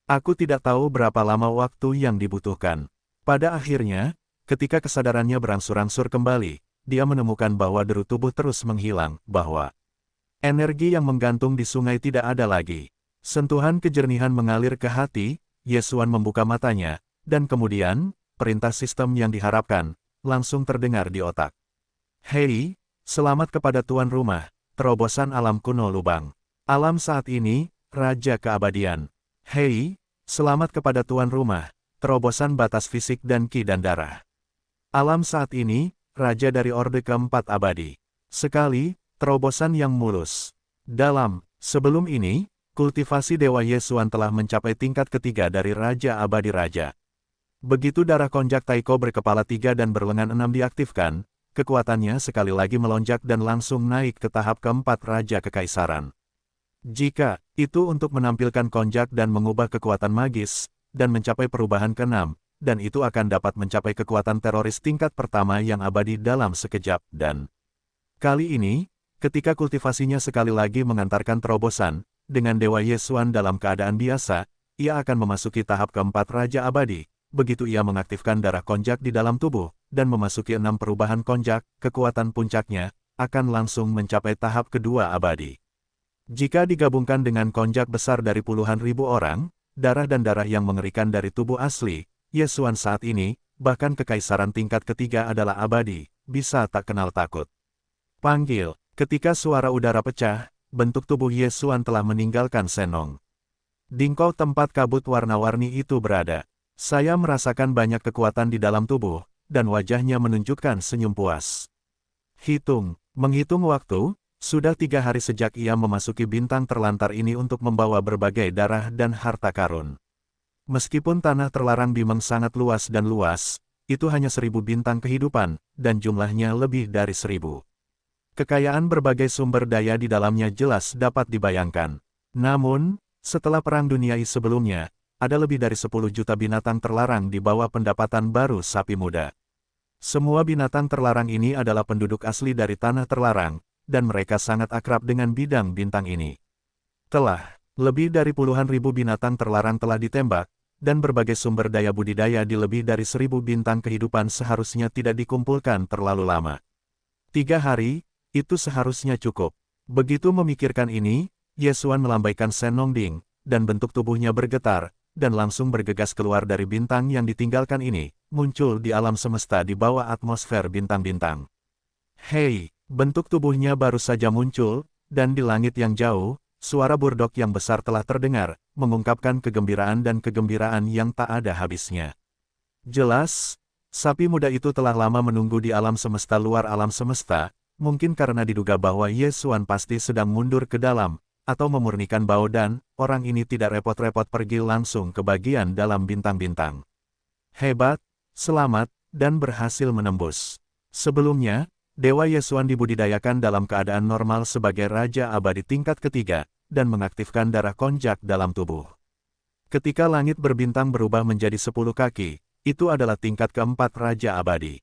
aku tidak tahu berapa lama waktu yang dibutuhkan. Pada akhirnya, ketika kesadarannya berangsur-angsur kembali, dia menemukan bahwa deru tubuh terus menghilang, bahwa energi yang menggantung di sungai tidak ada lagi. Sentuhan kejernihan mengalir ke hati, Yesuan membuka matanya, dan kemudian, perintah sistem yang diharapkan, langsung terdengar di otak. Hei, selamat kepada tuan rumah, terobosan alam kuno lubang. Alam saat ini, Raja Keabadian. Hei, selamat kepada tuan rumah, terobosan batas fisik dan ki dan darah. Alam saat ini, Raja dari Orde Keempat Abadi. Sekali, terobosan yang mulus. Sebelum ini, kultivasi Dewa Yesuan telah mencapai tingkat ketiga dari Raja Abadi Raja. Begitu darah konjak Taiko berkepala 3 dan berlengan 6 diaktifkan, kekuatannya sekali lagi melonjak dan langsung naik ke tahap keempat Raja Kekaisaran. Jika itu untuk menampilkan konjak dan mengubah kekuatan magis, dan mencapai perubahan ke-6, dan itu akan dapat mencapai kekuatan teroris tingkat pertama yang abadi dalam sekejap, dan kali ini, ketika kultivasinya sekali lagi mengantarkan terobosan, dengan Dewa Yesuan dalam keadaan biasa, ia akan memasuki tahap keempat Raja Abadi. Begitu ia mengaktifkan darah konjak di dalam tubuh, dan memasuki 6 perubahan konjak, kekuatan puncaknya akan langsung mencapai tahap kedua abadi. Jika digabungkan dengan konjak besar dari puluhan ribu orang, darah dan darah yang mengerikan dari tubuh asli, Yesuan saat ini, bahkan kekaisaran tingkat ketiga adalah abadi, bisa tak kenal takut. Panggil, ketika suara udara pecah, bentuk tubuh Yesuan telah meninggalkan Senong. Dingkau tempat kabut warna-warni itu berada. Saya merasakan banyak kekuatan di dalam tubuh, dan wajahnya menunjukkan senyum puas. Menghitung waktu, sudah 3 hari sejak ia memasuki bintang terlantar ini untuk membawa berbagai darah dan harta karun. Meskipun tanah terlarang Bimeng sangat luas, itu hanya 1000 bintang kehidupan, dan jumlahnya lebih dari 1000. Kekayaan berbagai sumber daya di dalamnya jelas dapat dibayangkan. Namun, setelah Perang Dunia I sebelumnya, ada lebih dari 10 juta binatang terlarang di bawah pendapatan baru sapi muda. Semua binatang terlarang ini adalah penduduk asli dari tanah terlarang, dan mereka sangat akrab dengan bidang bintang ini. Lebih dari puluhan ribu binatang terlarang telah ditembak, dan berbagai sumber daya budidaya di lebih dari 1000 bintang kehidupan seharusnya tidak dikumpulkan terlalu lama. 3 hari, itu seharusnya cukup. Begitu memikirkan ini, Yesuan melambaikan Senong Ding, dan bentuk tubuhnya bergetar, dan langsung bergegas keluar dari bintang yang ditinggalkan ini, muncul di alam semesta di bawah atmosfer bintang-bintang. Hei, bentuk tubuhnya baru saja muncul, dan di langit yang jauh, suara burdok yang besar telah terdengar, mengungkapkan kegembiraan dan kegembiraan yang tak ada habisnya. Jelas, sapi muda itu telah lama menunggu di alam semesta luar alam semesta, mungkin karena diduga bahwa Yesuan pasti sedang mundur ke dalam, atau memurnikan bau dan, orang ini tidak repot-repot pergi langsung ke bagian dalam bintang-bintang. Hebat, selamat, dan berhasil menembus. Sebelumnya, Dewa Yesuan dibudidayakan dalam keadaan normal sebagai Raja Abadi tingkat ketiga, dan mengaktifkan darah konjak dalam tubuh. Ketika langit berbintang berubah menjadi 10 kaki, itu adalah tingkat keempat Raja Abadi.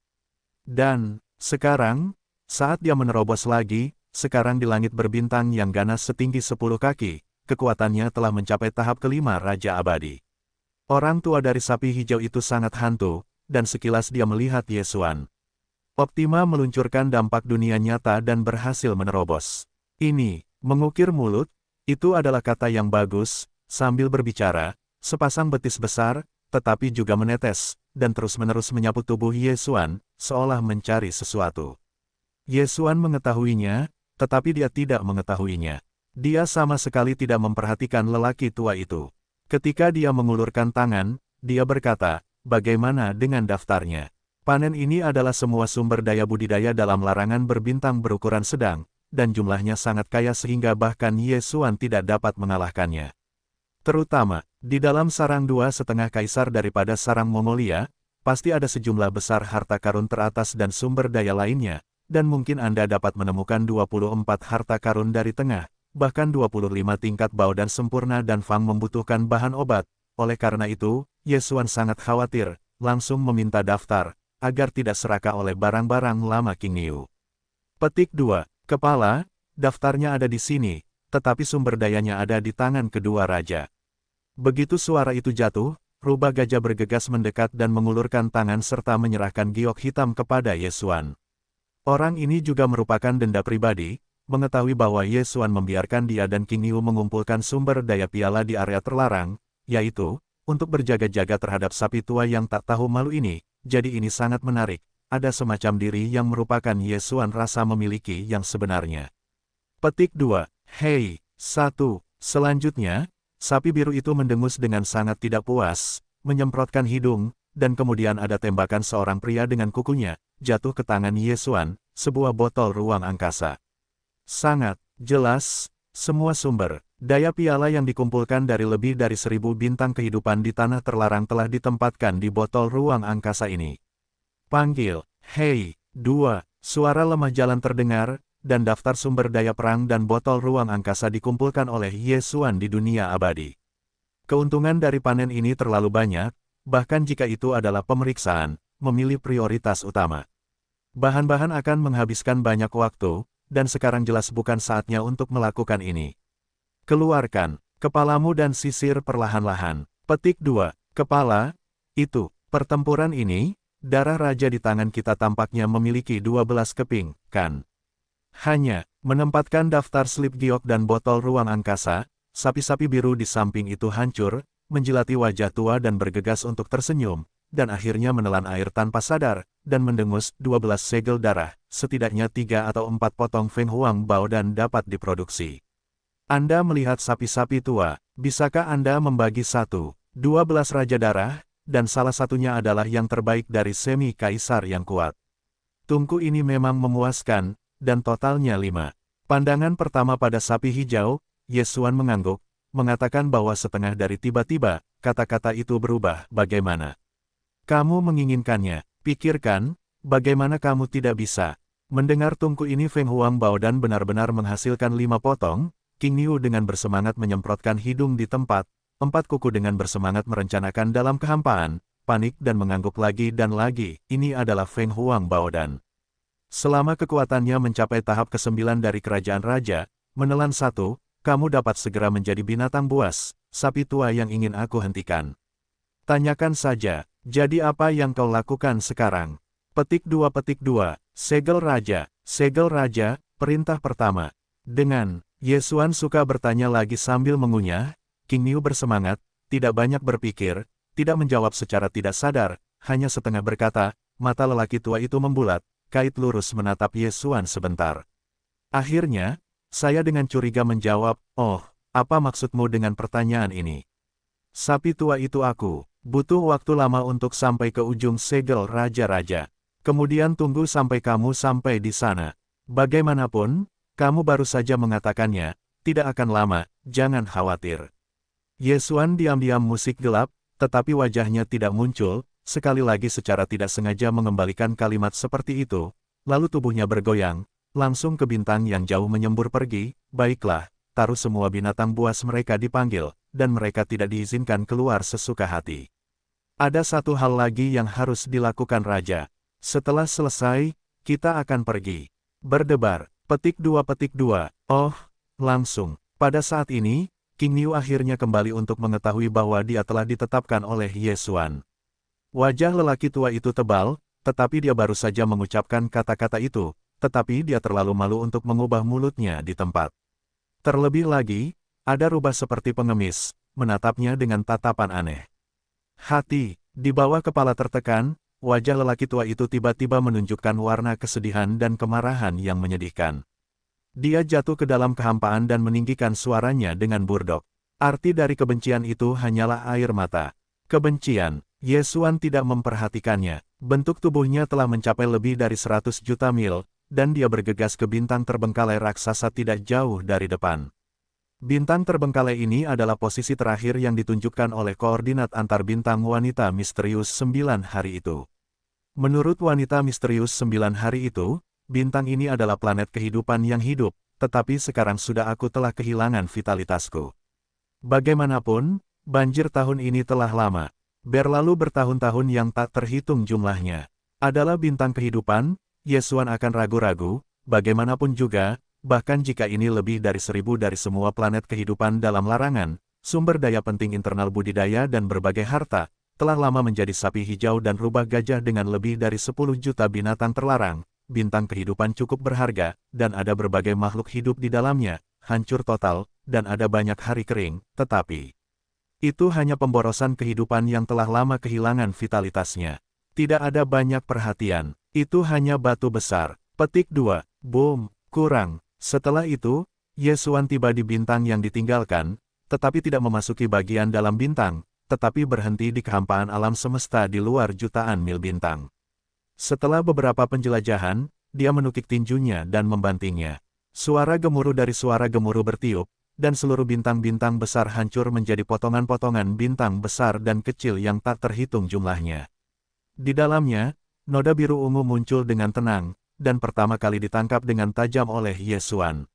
Dan, sekarang, saat dia menerobos lagi, sekarang di langit berbintang yang ganas setinggi 10 kaki, kekuatannya telah mencapai tahap kelima Raja Abadi. Orang tua dari sapi hijau itu sangat hantu, dan sekilas dia melihat Yesuan. Optima meluncurkan dampak dunia nyata dan berhasil menerobos. Ini, mengukir mulut, itu adalah kata yang bagus, sambil berbicara, sepasang betis besar, tetapi juga menetes, dan terus-menerus menyapu tubuh Yesuan, seolah mencari sesuatu. Yesuan mengetahuinya, tetapi dia tidak mengetahuinya. Dia sama sekali tidak memperhatikan lelaki tua itu. Ketika dia mengulurkan tangan, dia berkata, bagaimana dengan daftarnya? Panen ini adalah semua sumber daya budidaya dalam larangan berbintang berukuran sedang, dan jumlahnya sangat kaya sehingga bahkan Yesuan tidak dapat mengalahkannya. Terutama, di dalam sarang 2,5 kaisar daripada sarang Mongolia, pasti ada sejumlah besar harta karun teratas dan sumber daya lainnya, dan mungkin Anda dapat menemukan 24 harta karun dari tengah, bahkan 25 tingkat bau dan sempurna dan Fang membutuhkan bahan obat. Oleh karena itu, Yesuan sangat khawatir, langsung meminta daftar, agar tidak serakah oleh barang-barang lama King Niu. Petik 2. Kepala, daftarnya ada di sini, tetapi sumber dayanya ada di tangan kedua raja. Begitu suara itu jatuh, rubah gajah bergegas mendekat dan mengulurkan tangan serta menyerahkan giok hitam kepada Yesuan. Orang ini juga merupakan denda pribadi, mengetahui bahwa Yesuan membiarkan dia dan King Niu mengumpulkan sumber daya piala di area terlarang, yaitu, untuk berjaga-jaga terhadap sapi tua yang tak tahu malu ini, jadi ini sangat menarik, ada semacam diri yang merupakan Yesuan rasa memiliki yang sebenarnya. Petik 2. Hei, 1. Selanjutnya, sapi biru itu mendengus dengan sangat tidak puas, menyemprotkan hidung, dan kemudian ada tembakan seorang pria dengan kukunya, jatuh ke tangan Yesuan, sebuah botol ruang angkasa. Sangat jelas, semua sumber Daya piala yang dikumpulkan dari lebih dari 1000 bintang kehidupan di tanah terlarang telah ditempatkan di botol ruang angkasa ini. Panggil, hei, 2, suara lemah jalan terdengar, dan daftar sumber daya perang dan botol ruang angkasa dikumpulkan oleh Yesuan di dunia abadi. Keuntungan dari panen ini terlalu banyak, bahkan jika itu adalah pemeriksaan, memilih prioritas utama. Bahan-bahan akan menghabiskan banyak waktu, dan sekarang jelas bukan saatnya untuk melakukan ini. Keluarkan kepalamu dan sisir perlahan-lahan. Petik 2. Kepala. Itu, pertempuran ini, darah raja di tangan kita tampaknya memiliki 12 keping, kan? Hanya, menempatkan daftar slip giok dan botol ruang angkasa, sapi-sapi biru di samping itu hancur, menjilati wajah tua dan bergegas untuk tersenyum, dan akhirnya menelan air tanpa sadar, dan mendengus 12 segel darah, setidaknya 3 atau 4 potong Feng Huang Bao dan dapat diproduksi. Anda melihat sapi-sapi tua, bisakah Anda membagi 1, 12 raja darah, dan salah satunya adalah yang terbaik dari semi-kaisar yang kuat. Tungku ini memang memuaskan, dan totalnya 5. Pandangan pertama pada sapi hijau, Yesuan mengangguk, mengatakan bahwa setengah dari tiba-tiba, kata-kata itu berubah, bagaimana? Kamu menginginkannya, pikirkan, bagaimana kamu tidak bisa. Mendengar tungku ini Feng Huang Bao dan benar-benar menghasilkan 5 potong, King Niu dengan bersemangat menyemprotkan hidung di tempat, 4 kuku dengan bersemangat merencanakan dalam kehampaan, panik dan mengangguk lagi dan lagi, ini adalah Feng Huang Bao dan. Selama kekuatannya mencapai tahap ke-9 dari kerajaan raja, menelan 1, kamu dapat segera menjadi binatang buas, sapi tua yang ingin aku hentikan. Tanyakan saja, jadi apa yang kau lakukan sekarang? Petik 2, segel raja, perintah pertama. Dengan Yesuan suka bertanya lagi sambil mengunyah, King Niu bersemangat, tidak banyak berpikir, tidak menjawab secara tidak sadar, hanya setengah berkata, mata lelaki tua itu membulat, kait lurus menatap Yesuan sebentar. Akhirnya, saya dengan curiga menjawab, oh, apa maksudmu dengan pertanyaan ini? Sapi tua itu aku, butuh waktu lama untuk sampai ke ujung segel raja-raja. Kemudian tunggu sampai kamu sampai di sana. Bagaimanapun, kamu baru saja mengatakannya, tidak akan lama, jangan khawatir. Yesuan diam-diam musik gelap, tetapi wajahnya tidak muncul, sekali lagi secara tidak sengaja mengembalikan kalimat seperti itu, lalu tubuhnya bergoyang, langsung ke bintang yang jauh menyembur pergi, baiklah, taruh semua binatang buas mereka dipanggil, dan mereka tidak diizinkan keluar sesuka hati. Ada satu hal lagi yang harus dilakukan raja. Setelah selesai, kita akan pergi. Berdebar. Petik 2, oh, langsung. Pada saat ini, King Niu akhirnya kembali untuk mengetahui bahwa dia telah ditetapkan oleh Yesuan. Wajah lelaki tua itu tebal, tetapi dia baru saja mengucapkan kata-kata itu, tetapi dia terlalu malu untuk mengubah mulutnya di tempat. Terlebih lagi, ada rubah seperti pengemis, menatapnya dengan tatapan aneh. Hati, di bawah kepala tertekan, wajah lelaki tua itu tiba-tiba menunjukkan warna kesedihan dan kemarahan yang menyedihkan. Dia jatuh ke dalam kehampaan dan meninggikan suaranya dengan burdok. Arti dari kebencian itu hanyalah air mata. Kebencian, Yesuan tidak memperhatikannya. Bentuk tubuhnya telah mencapai lebih dari 100 juta mil, dan dia bergegas ke bintang terbengkalai raksasa tidak jauh dari depan. Bintang terbengkalai ini adalah posisi terakhir yang ditunjukkan oleh koordinat antar bintang wanita misterius 9 hari itu. Menurut wanita misterius 9 hari itu, bintang ini adalah planet kehidupan yang hidup, tetapi sekarang sudah aku telah kehilangan vitalitasku. Bagaimanapun, banjir tahun ini telah lama. Berlalu bertahun-tahun yang tak terhitung jumlahnya. Adalah bintang kehidupan, Yesuan akan ragu-ragu, bagaimanapun juga, bahkan jika ini lebih dari 1000 dari semua planet kehidupan dalam larangan, sumber daya penting internal budidaya dan berbagai harta, telah lama menjadi sapi hijau dan rubah gajah dengan lebih dari 10 juta binatang terlarang, bintang kehidupan cukup berharga, dan ada berbagai makhluk hidup di dalamnya, hancur total, dan ada banyak hari kering, tetapi itu hanya pemborosan kehidupan yang telah lama kehilangan vitalitasnya. Tidak ada banyak perhatian, itu hanya batu besar. Petik 2, boom, kurang. Setelah itu, Yesuan tiba di bintang yang ditinggalkan, tetapi tidak memasuki bagian dalam bintang, tetapi berhenti di kehampaan alam semesta di luar jutaan mil bintang. Setelah beberapa penjelajahan, dia menukik tinjunya dan membantingnya. Suara gemuruh dari suara gemuruh bertiup, dan seluruh bintang-bintang besar hancur menjadi potongan-potongan bintang besar dan kecil yang tak terhitung jumlahnya. Di dalamnya, noda biru ungu muncul dengan tenang, dan pertama kali ditangkap dengan tajam oleh Ye Xuan.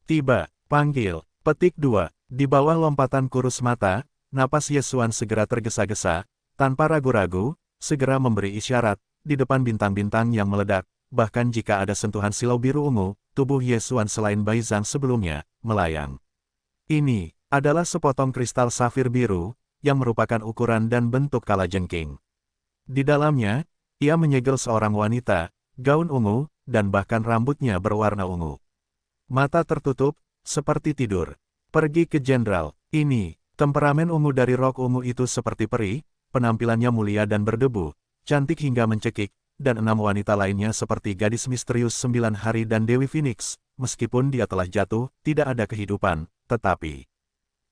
Tiba, panggil, petik 2, di bawah lompatan kurus mata, napas Ye Xuan segera tergesa-gesa, tanpa ragu-ragu, segera memberi isyarat, di depan bintang-bintang yang meledak, bahkan jika ada sentuhan silau biru ungu, tubuh Ye Xuan selain Baizhang sebelumnya, melayang. Ini adalah sepotong kristal safir biru, yang merupakan ukuran dan bentuk kalajengking. Di dalamnya, ia menyegel seorang wanita, gaun ungu, dan bahkan rambutnya berwarna ungu. Mata tertutup, seperti tidur. Pergi ke jenderal, ini, temperamen ungu dari rok ungu itu seperti peri, penampilannya mulia dan berdebu, cantik hingga mencekik, dan 6 wanita lainnya seperti gadis misterius 9 hari dan Dewi Phoenix, meskipun dia telah jatuh, tidak ada kehidupan, tetapi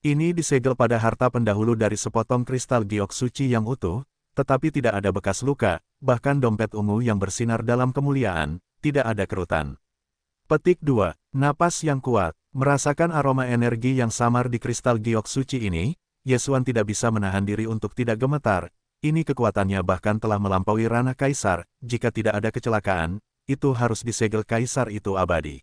ini disegel pada harta pendahulu dari sepotong kristal giok suci yang utuh, tetapi tidak ada bekas luka, bahkan dompet ungu yang bersinar dalam kemuliaan, tidak ada kerutan. Petik 2, napas yang kuat, merasakan aroma energi yang samar di kristal giok suci ini, Ye Xuan tidak bisa menahan diri untuk tidak gemetar, ini kekuatannya bahkan telah melampaui ranah kaisar, jika tidak ada kecelakaan, itu harus disegel kaisar itu abadi.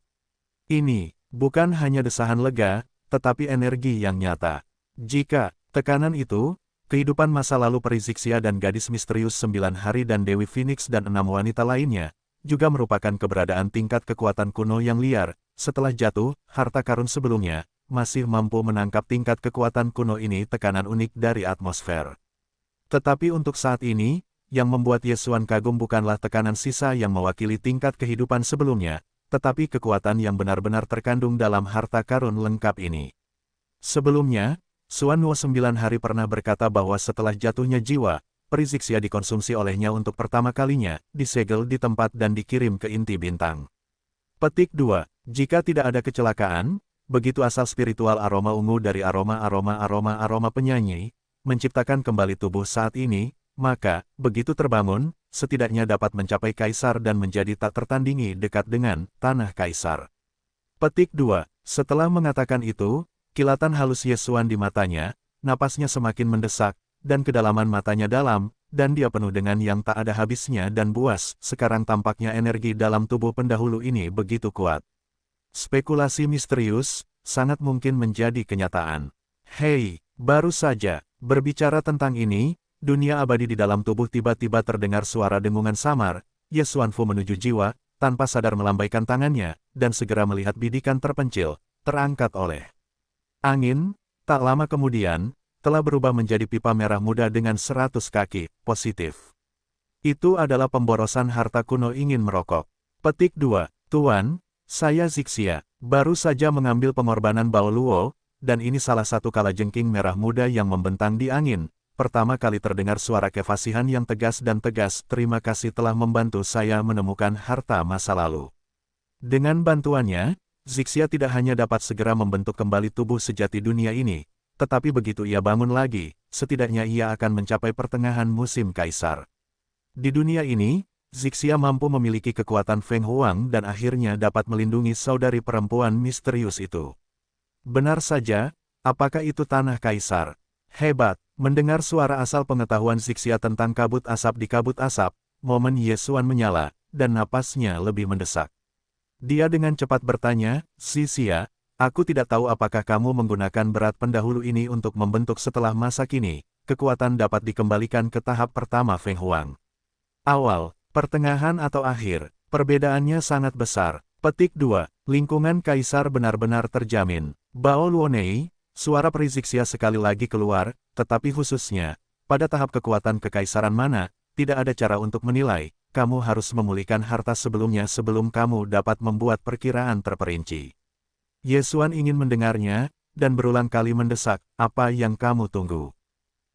Ini, bukan hanya desahan lega, tetapi energi yang nyata. Jika tekanan itu, kehidupan masa lalu peri Zixia dan gadis misterius 9 hari dan Dewi Phoenix dan 6 wanita lainnya, juga merupakan keberadaan tingkat kekuatan kuno yang liar, setelah jatuh, harta karun sebelumnya, masih mampu menangkap tingkat kekuatan kuno ini tekanan unik dari atmosfer. Tetapi untuk saat ini, yang membuat Ye Xuan kagum bukanlah tekanan sisa yang mewakili tingkat kehidupan sebelumnya, tetapi kekuatan yang benar-benar terkandung dalam harta karun lengkap ini. Sebelumnya, Xuan Nuo 9 hari pernah berkata bahwa setelah jatuhnya jiwa, peri Zixia dikonsumsi olehnya untuk pertama kalinya, disegel di tempat dan dikirim ke inti bintang. Petik 2, jika tidak ada kecelakaan, begitu asal spiritual aroma ungu dari aroma penyanyi, menciptakan kembali tubuh saat ini, maka, begitu terbangun, setidaknya dapat mencapai kaisar dan menjadi tak tertandingi dekat dengan tanah kaisar. Petik 2, setelah mengatakan itu, kilatan halus Ye Xuan di matanya, napasnya semakin mendesak, dan kedalaman matanya dalam, dan dia penuh dengan yang tak ada habisnya dan buas, sekarang tampaknya energi dalam tubuh pendahulu ini begitu kuat. Spekulasi misterius, sangat mungkin menjadi kenyataan. Hei, baru saja, berbicara tentang ini, dunia abadi di dalam tubuh tiba-tiba terdengar suara dengungan samar, Ye Xuanfu menuju jiwa, tanpa sadar melambaikan tangannya, dan segera melihat bidikan terpencil, terangkat oleh angin, tak lama kemudian, telah berubah menjadi pipa merah muda dengan 100 kaki, positif. Itu adalah pemborosan harta kuno ingin merokok. Petik 2, Tuan, saya Zixia, baru saja mengambil pengorbanan Bao Luo, dan ini salah satu kalajengking merah muda yang membentang di angin. Pertama kali terdengar suara kefasihan yang tegas dan tegas, terima kasih telah membantu saya menemukan harta masa lalu. Dengan bantuannya, Zixia tidak hanya dapat segera membentuk kembali tubuh sejati dunia ini, tetapi begitu ia bangun lagi, setidaknya ia akan mencapai pertengahan musim kaisar. Di dunia ini, Zixia mampu memiliki kekuatan Feng Huang dan akhirnya dapat melindungi saudari perempuan misterius itu. Benar saja, apakah itu tanah kaisar? Hebat, mendengar suara asal pengetahuan Zixia tentang kabut asap di kabut asap, momen Ye Xuan menyala, dan napasnya lebih mendesak. Dia dengan cepat bertanya, Zixia, aku tidak tahu apakah kamu menggunakan berat pendahulu ini untuk membentuk setelah masa kini, kekuatan dapat dikembalikan ke tahap pertama Feng Huang. Awal, pertengahan atau akhir, perbedaannya sangat besar. Petik 2, lingkungan kaisar benar-benar terjamin. Bao Luonei, suara peri Zixia sekali lagi keluar, tetapi khususnya, pada tahap kekuatan kekaisaran mana, tidak ada cara untuk menilai, kamu harus memulihkan harta sebelumnya sebelum kamu dapat membuat perkiraan terperinci. Ye Xuan ingin mendengarnya, dan berulang kali mendesak, apa yang kamu tunggu?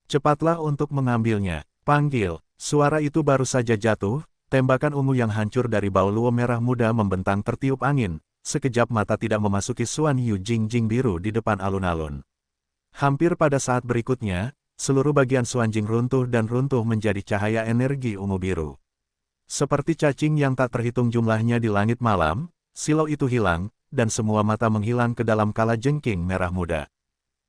Cepatlah untuk mengambilnya, panggil, suara itu baru saja jatuh, tembakan ungu yang hancur dari Bao Luo merah muda membentang tertiup angin, sekejap mata tidak memasuki Xuan Yu Jingjing biru di depan alun-alun. Hampir pada saat berikutnya, seluruh bagian Xuan Jing runtuh dan runtuh menjadi cahaya energi ungu biru. Seperti cacing yang tak terhitung jumlahnya di langit malam, silau itu hilang, dan semua mata menghilang ke dalam kalajengking merah muda.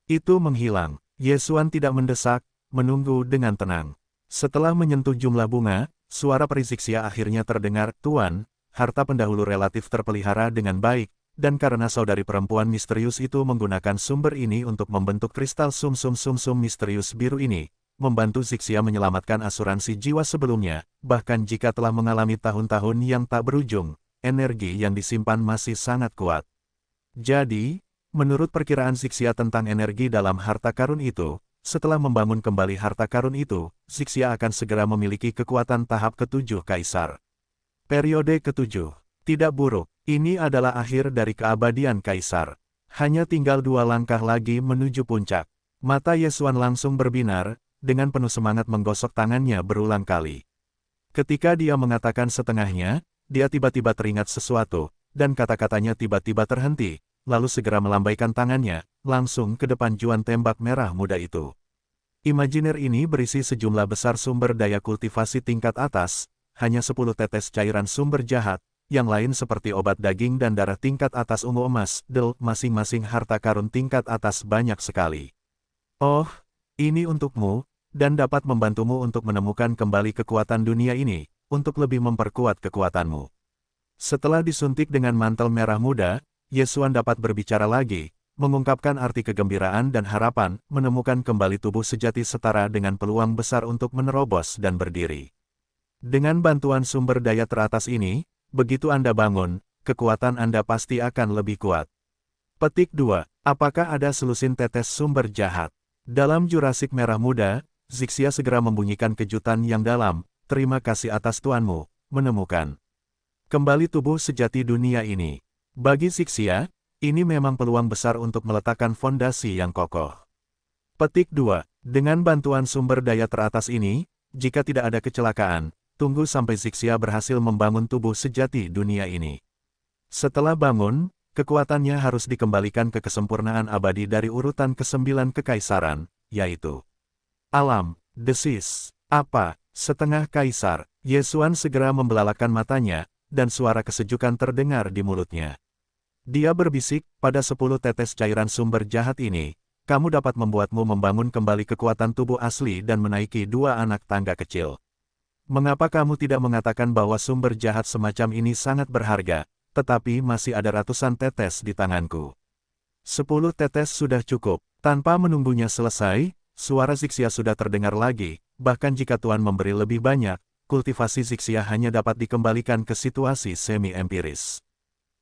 Itu menghilang. Ye Xuan tidak mendesak, menunggu dengan tenang. Setelah menyentuh jumlah bunga, suara peri Zixia akhirnya terdengar, "Tuan, harta pendahulu relatif terpelihara dengan baik, dan karena saudari perempuan misterius itu menggunakan sumber ini untuk membentuk kristal sum-sum misterius biru ini, membantu Zixia menyelamatkan asuransi jiwa sebelumnya, bahkan jika telah mengalami tahun-tahun yang tak berujung, energi yang disimpan masih sangat kuat. Jadi, menurut perkiraan Zixia tentang energi dalam harta karun itu, setelah membangun kembali harta karun itu, Zixia akan segera memiliki kekuatan tahap ketujuh Kaisar. Periode ketujuh. Tidak buruk, ini adalah akhir dari keabadian Kaisar. Hanya tinggal 2 langkah lagi menuju puncak. Mata Ye Xuan langsung berbinar, dengan penuh semangat menggosok tangannya berulang kali. Ketika dia mengatakan setengahnya, dia tiba-tiba teringat sesuatu, dan kata-katanya tiba-tiba terhenti, lalu segera melambaikan tangannya, langsung ke depan juan tembak merah muda itu. Imajiner ini berisi sejumlah besar sumber daya kultivasi tingkat atas, hanya 10 tetes cairan sumber jahat, yang lain seperti obat daging dan darah tingkat atas ungu emas, masing-masing harta karun tingkat atas banyak sekali. Oh, ini untukmu, dan dapat membantumu untuk menemukan kembali kekuatan dunia ini, untuk lebih memperkuat kekuatanmu. Setelah disuntik dengan mantel merah muda, Ye Xuan dapat berbicara lagi, mengungkapkan arti kegembiraan dan harapan, menemukan kembali tubuh sejati setara dengan peluang besar untuk menerobos dan berdiri. Dengan bantuan sumber daya teratas ini, begitu Anda bangun, kekuatan Anda pasti akan lebih kuat. Petik 2. Apakah ada selusin tetes sumber jahat? Dalam Jurassic merah muda, Zixia segera membunyikan kejutan yang dalam, "Terima kasih atas tuanmu, menemukan kembali tubuh sejati dunia ini." Bagi Zixia, ini memang peluang besar untuk meletakkan fondasi yang kokoh. Petik 2. Dengan bantuan sumber daya teratas ini, jika tidak ada kecelakaan, tunggu sampai Zixia berhasil membangun tubuh sejati dunia ini. Setelah bangun, kekuatannya harus dikembalikan ke kesempurnaan abadi dari urutan ke-9 kekaisaran, yaitu alam, desis, apa, setengah kaisar. Ye Xuan segera membelalakan matanya, dan suara kesejukan terdengar di mulutnya. Dia berbisik, "Pada 10 tetes cairan sumber jahat ini, kamu dapat membuatmu membangun kembali kekuatan tubuh asli dan menaiki 2 anak tangga kecil. Mengapa kamu tidak mengatakan bahwa sumber jahat semacam ini sangat berharga, tetapi masih ada ratusan tetes di tanganku?" 10 tetes sudah cukup. Tanpa menunggunya selesai, suara Zixia sudah terdengar lagi, bahkan jika Tuan memberi lebih banyak, kultivasi Zixia hanya dapat dikembalikan ke situasi semi-empiris.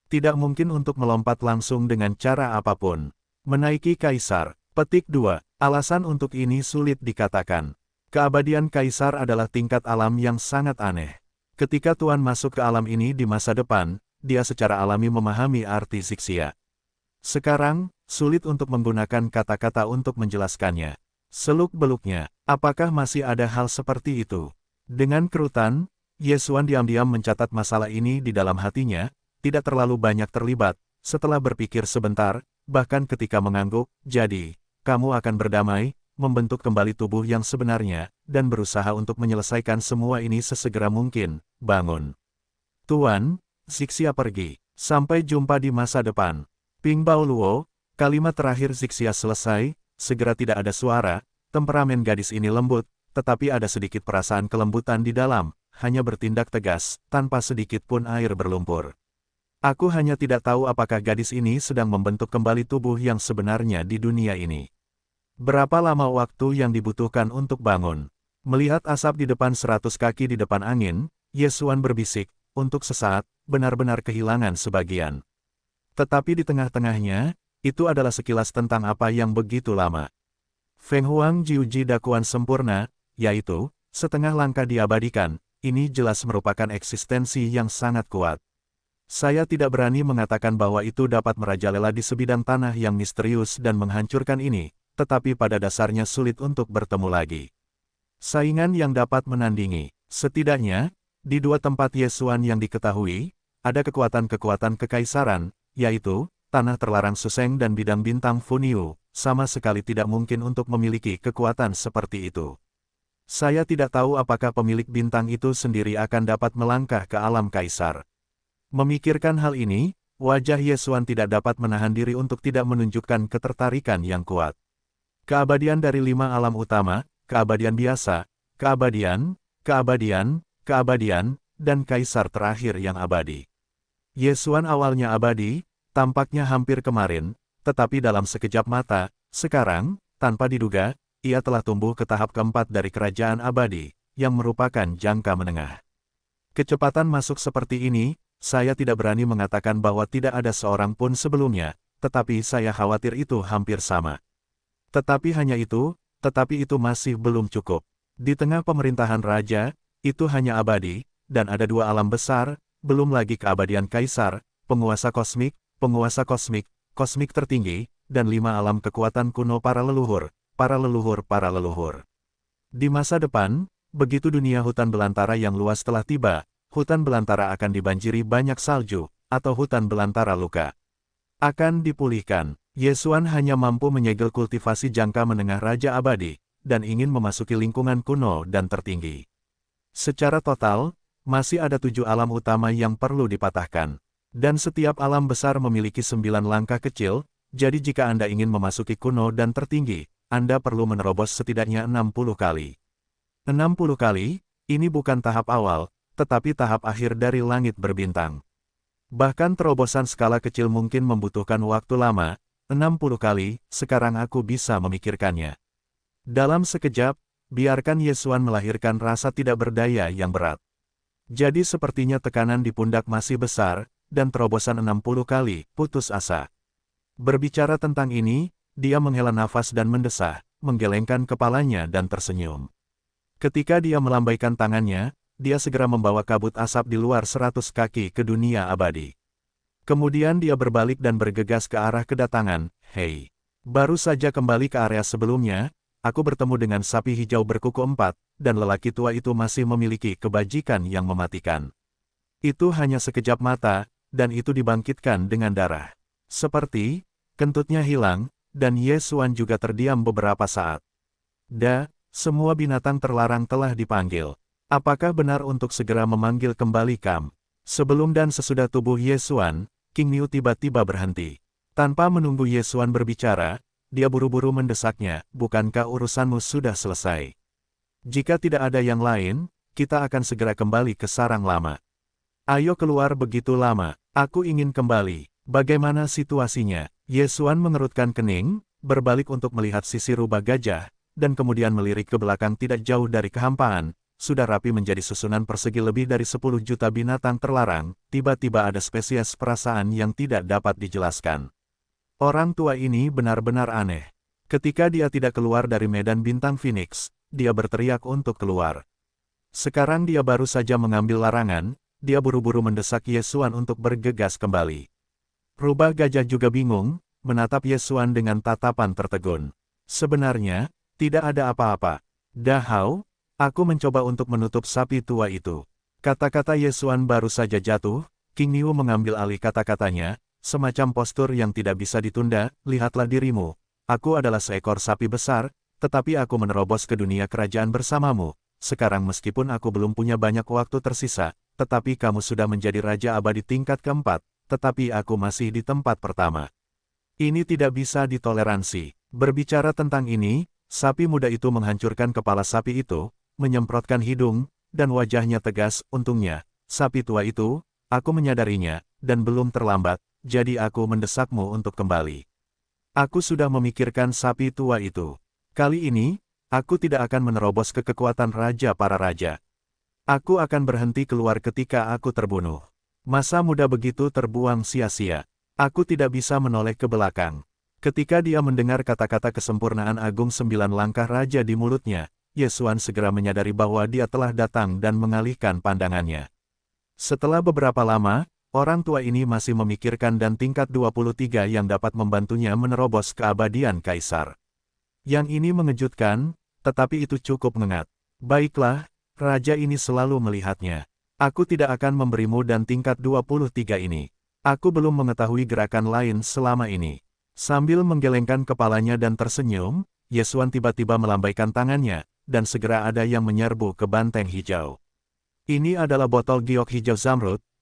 Tidak mungkin untuk melompat langsung dengan cara apapun. Menaiki Kaisar. Petik 2. Alasan untuk ini sulit dikatakan. Keabadian Kaisar adalah tingkat alam yang sangat aneh. Ketika Tuan masuk ke alam ini di masa depan, dia secara alami memahami arti Zixia. Sekarang, sulit untuk menggunakan kata-kata untuk menjelaskannya. Seluk-beluknya, apakah masih ada hal seperti itu? Dengan kerutan, Ye Xuan diam-diam mencatat masalah ini di dalam hatinya, tidak terlalu banyak terlibat, setelah berpikir sebentar, bahkan ketika mengangguk, "Jadi, kamu akan berdamai, membentuk kembali tubuh yang sebenarnya, dan berusaha untuk menyelesaikan semua ini sesegera mungkin, bangun." "Tuan," Zixia pergi. "Sampai jumpa di masa depan." Ping Bao Luo, kalimat terakhir Zixia selesai, segera tidak ada suara, temperamen gadis ini lembut, tetapi ada sedikit perasaan kelembutan di dalam, hanya bertindak tegas, tanpa sedikit pun air berlumpur. "Aku hanya tidak tahu apakah gadis ini sedang membentuk kembali tubuh yang sebenarnya di dunia ini. Berapa lama waktu yang dibutuhkan untuk bangun?" Melihat asap di depan 100 kaki di depan angin, Ye Xuan berbisik, untuk sesaat, benar-benar kehilangan sebagian. Tetapi di tengah-tengahnya, itu adalah sekilas tentang apa yang begitu lama. Feng Huang Jiuji Dakuan sempurna, yaitu, setengah langkah diabadikan, ini jelas merupakan eksistensi yang sangat kuat. Saya tidak berani mengatakan bahwa itu dapat merajalela di sebidang tanah yang misterius dan menghancurkan ini, tetapi pada dasarnya sulit untuk bertemu lagi. Saingan yang dapat menandingi, setidaknya, di 2 tempat Ye Xuan yang diketahui, ada kekuatan-kekuatan kekaisaran, yaitu, tanah terlarang Suseng dan bidang bintang Funiu, sama sekali tidak mungkin untuk memiliki kekuatan seperti itu. Saya tidak tahu apakah pemilik bintang itu sendiri akan dapat melangkah ke alam kaisar. Memikirkan hal ini, wajah Yesuan tidak dapat menahan diri untuk tidak menunjukkan ketertarikan yang kuat. Keabadian dari 5 alam utama, keabadian biasa, keabadian, keabadian, keabadian, dan kaisar terakhir yang abadi. Yesuan awalnya abadi, tampaknya hampir kemarin, tetapi dalam sekejap mata, sekarang, tanpa diduga, ia telah tumbuh ke tahap keempat dari kerajaan abadi, yang merupakan jangka menengah. Kecepatan masuk seperti ini, saya tidak berani mengatakan bahwa tidak ada seorang pun sebelumnya, tetapi saya khawatir itu hampir sama. Tetapi itu masih belum cukup. Di tengah pemerintahan raja, itu hanya abadi, dan ada 2 alam besar, belum lagi keabadian kaisar, penguasa kosmik, kosmik tertinggi, dan 5 alam kekuatan kuno para leluhur. Di masa depan, begitu dunia hutan belantara yang luas telah tiba, hutan belantara akan dibanjiri banyak salju, atau hutan belantara luka. Akan dipulihkan. Yesuan hanya mampu menyegel kultivasi jangka menengah Raja Abadi, dan ingin memasuki lingkungan kuno dan tertinggi. Secara total, masih ada 7 alam utama yang perlu dipatahkan. Dan setiap alam besar memiliki 9 langkah kecil, jadi jika Anda ingin memasuki kuno dan tertinggi, Anda perlu menerobos setidaknya 60 kali. 60 kali, ini bukan tahap awal, tetapi tahap akhir dari langit berbintang. Bahkan terobosan skala kecil mungkin membutuhkan waktu lama, 60 kali, sekarang aku bisa memikirkannya. Dalam sekejap, biarkan Yesuan melahirkan rasa tidak berdaya yang berat. Jadi sepertinya tekanan di pundak masih besar, dan terobosan 60 kali, putus asa. Berbicara tentang ini, dia menghela nafas dan mendesah, menggelengkan kepalanya dan tersenyum. Ketika dia melambaikan tangannya, dia segera membawa kabut asap di luar 100 kaki ke dunia abadi. Kemudian dia berbalik dan bergegas ke arah kedatangan. Hei, baru saja kembali ke area sebelumnya, aku bertemu dengan sapi hijau berkuku 4, dan lelaki tua itu masih memiliki kebajikan yang mematikan. Itu hanya sekejap mata, dan itu dibangkitkan dengan darah. Seperti, kentutnya hilang, dan Yesuan juga terdiam beberapa saat. Semua binatang terlarang telah dipanggil. Apakah benar untuk segera memanggil kembali Kam? Sebelum dan sesudah tubuh Yesuan, King Miu tiba-tiba berhenti. Tanpa menunggu Yesuan berbicara, dia buru-buru mendesaknya, bukankah urusanmu sudah selesai? Jika tidak ada yang lain, kita akan segera kembali ke sarang lama. Ayo keluar begitu lama, aku ingin kembali. Bagaimana situasinya? Yesuan mengerutkan kening, berbalik untuk melihat sisi rubah gajah, dan kemudian melirik ke belakang tidak jauh dari kehampaan. Sudah rapi menjadi susunan persegi lebih dari 10 juta binatang terlarang, tiba-tiba ada spesies perasaan yang tidak dapat dijelaskan. Orang tua ini benar-benar aneh. Ketika dia tidak keluar dari medan bintang Phoenix, dia berteriak untuk keluar. Sekarang dia baru saja mengambil larangan, dia buru-buru mendesak Yesuan untuk bergegas kembali. Rubah gajah juga bingung, menatap Yesuan dengan tatapan tertegun. Sebenarnya, tidak ada apa-apa. Dahau, aku mencoba untuk menutup sapi tua itu. Kata-kata Yesuan baru saja jatuh, King Miu mengambil alih kata-katanya, semacam postur yang tidak bisa ditunda. Lihatlah dirimu. Aku adalah seekor sapi besar, tetapi aku menerobos ke dunia kerajaan bersamamu. Sekarang meskipun aku belum punya banyak waktu tersisa, tetapi kamu sudah menjadi raja abadi tingkat keempat, tetapi aku masih di tempat pertama. Ini tidak bisa ditoleransi. Berbicara tentang ini, sapi muda itu menghancurkan kepala sapi itu, menyemprotkan hidung, dan wajahnya tegas. Untungnya, sapi tua itu, aku menyadarinya, dan belum terlambat, jadi aku mendesakmu untuk kembali. Aku sudah memikirkan sapi tua itu. Kali ini, aku tidak akan menerobos ke kekuatan raja para raja. Aku akan berhenti keluar ketika aku terbunuh. Masa muda begitu terbuang sia-sia. Aku tidak bisa menoleh ke belakang. Ketika dia mendengar kata-kata kesempurnaan agung 9 langkah raja di mulutnya, Yesuan segera menyadari bahwa dia telah datang dan mengalihkan pandangannya. Setelah beberapa lama, orang tua ini masih memikirkan dan tingkat 23 yang dapat membantunya menerobos keabadian kaisar. Yang ini mengejutkan, tetapi itu cukup mengat. Baiklah, raja ini selalu melihatnya. Aku tidak akan memberimu dan tingkat 23 ini. Aku belum mengetahui gerakan lain selama ini. Sambil menggelengkan kepalanya dan tersenyum, Yesuan tiba-tiba melambaikan tangannya, dan segera ada yang menyerbu ke banteng hijau. Ini adalah botol giok hijau zamrud,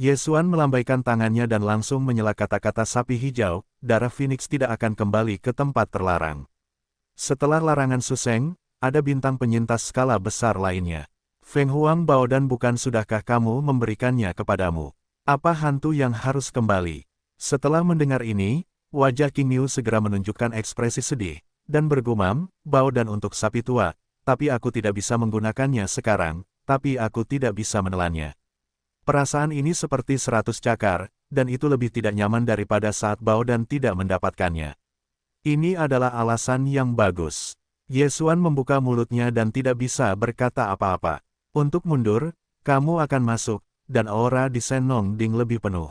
Yesuan melambaikan tangannya dan langsung menyela kata-kata sapi hijau, darah Phoenix tidak akan kembali ke tempat terlarang. Setelah larangan Suseng, ada bintang penyintas skala besar lainnya. Feng Huang Baodan, bukan sudahkah kamu memberikannya kepadamu? Apa hantu yang harus kembali? Setelah mendengar ini, wajah King Niu segera menunjukkan ekspresi sedih, dan bergumam, Baodan untuk sapi tua, tapi aku tidak bisa menggunakannya sekarang, tapi aku tidak bisa menelannya. Perasaan ini seperti 100 cakar, dan itu lebih tidak nyaman daripada saat Baodan tidak mendapatkannya. Ini adalah alasan yang bagus. Yesuan membuka mulutnya dan tidak bisa berkata apa-apa. Untuk mundur, kamu akan masuk, dan aura di Senong Ding lebih penuh.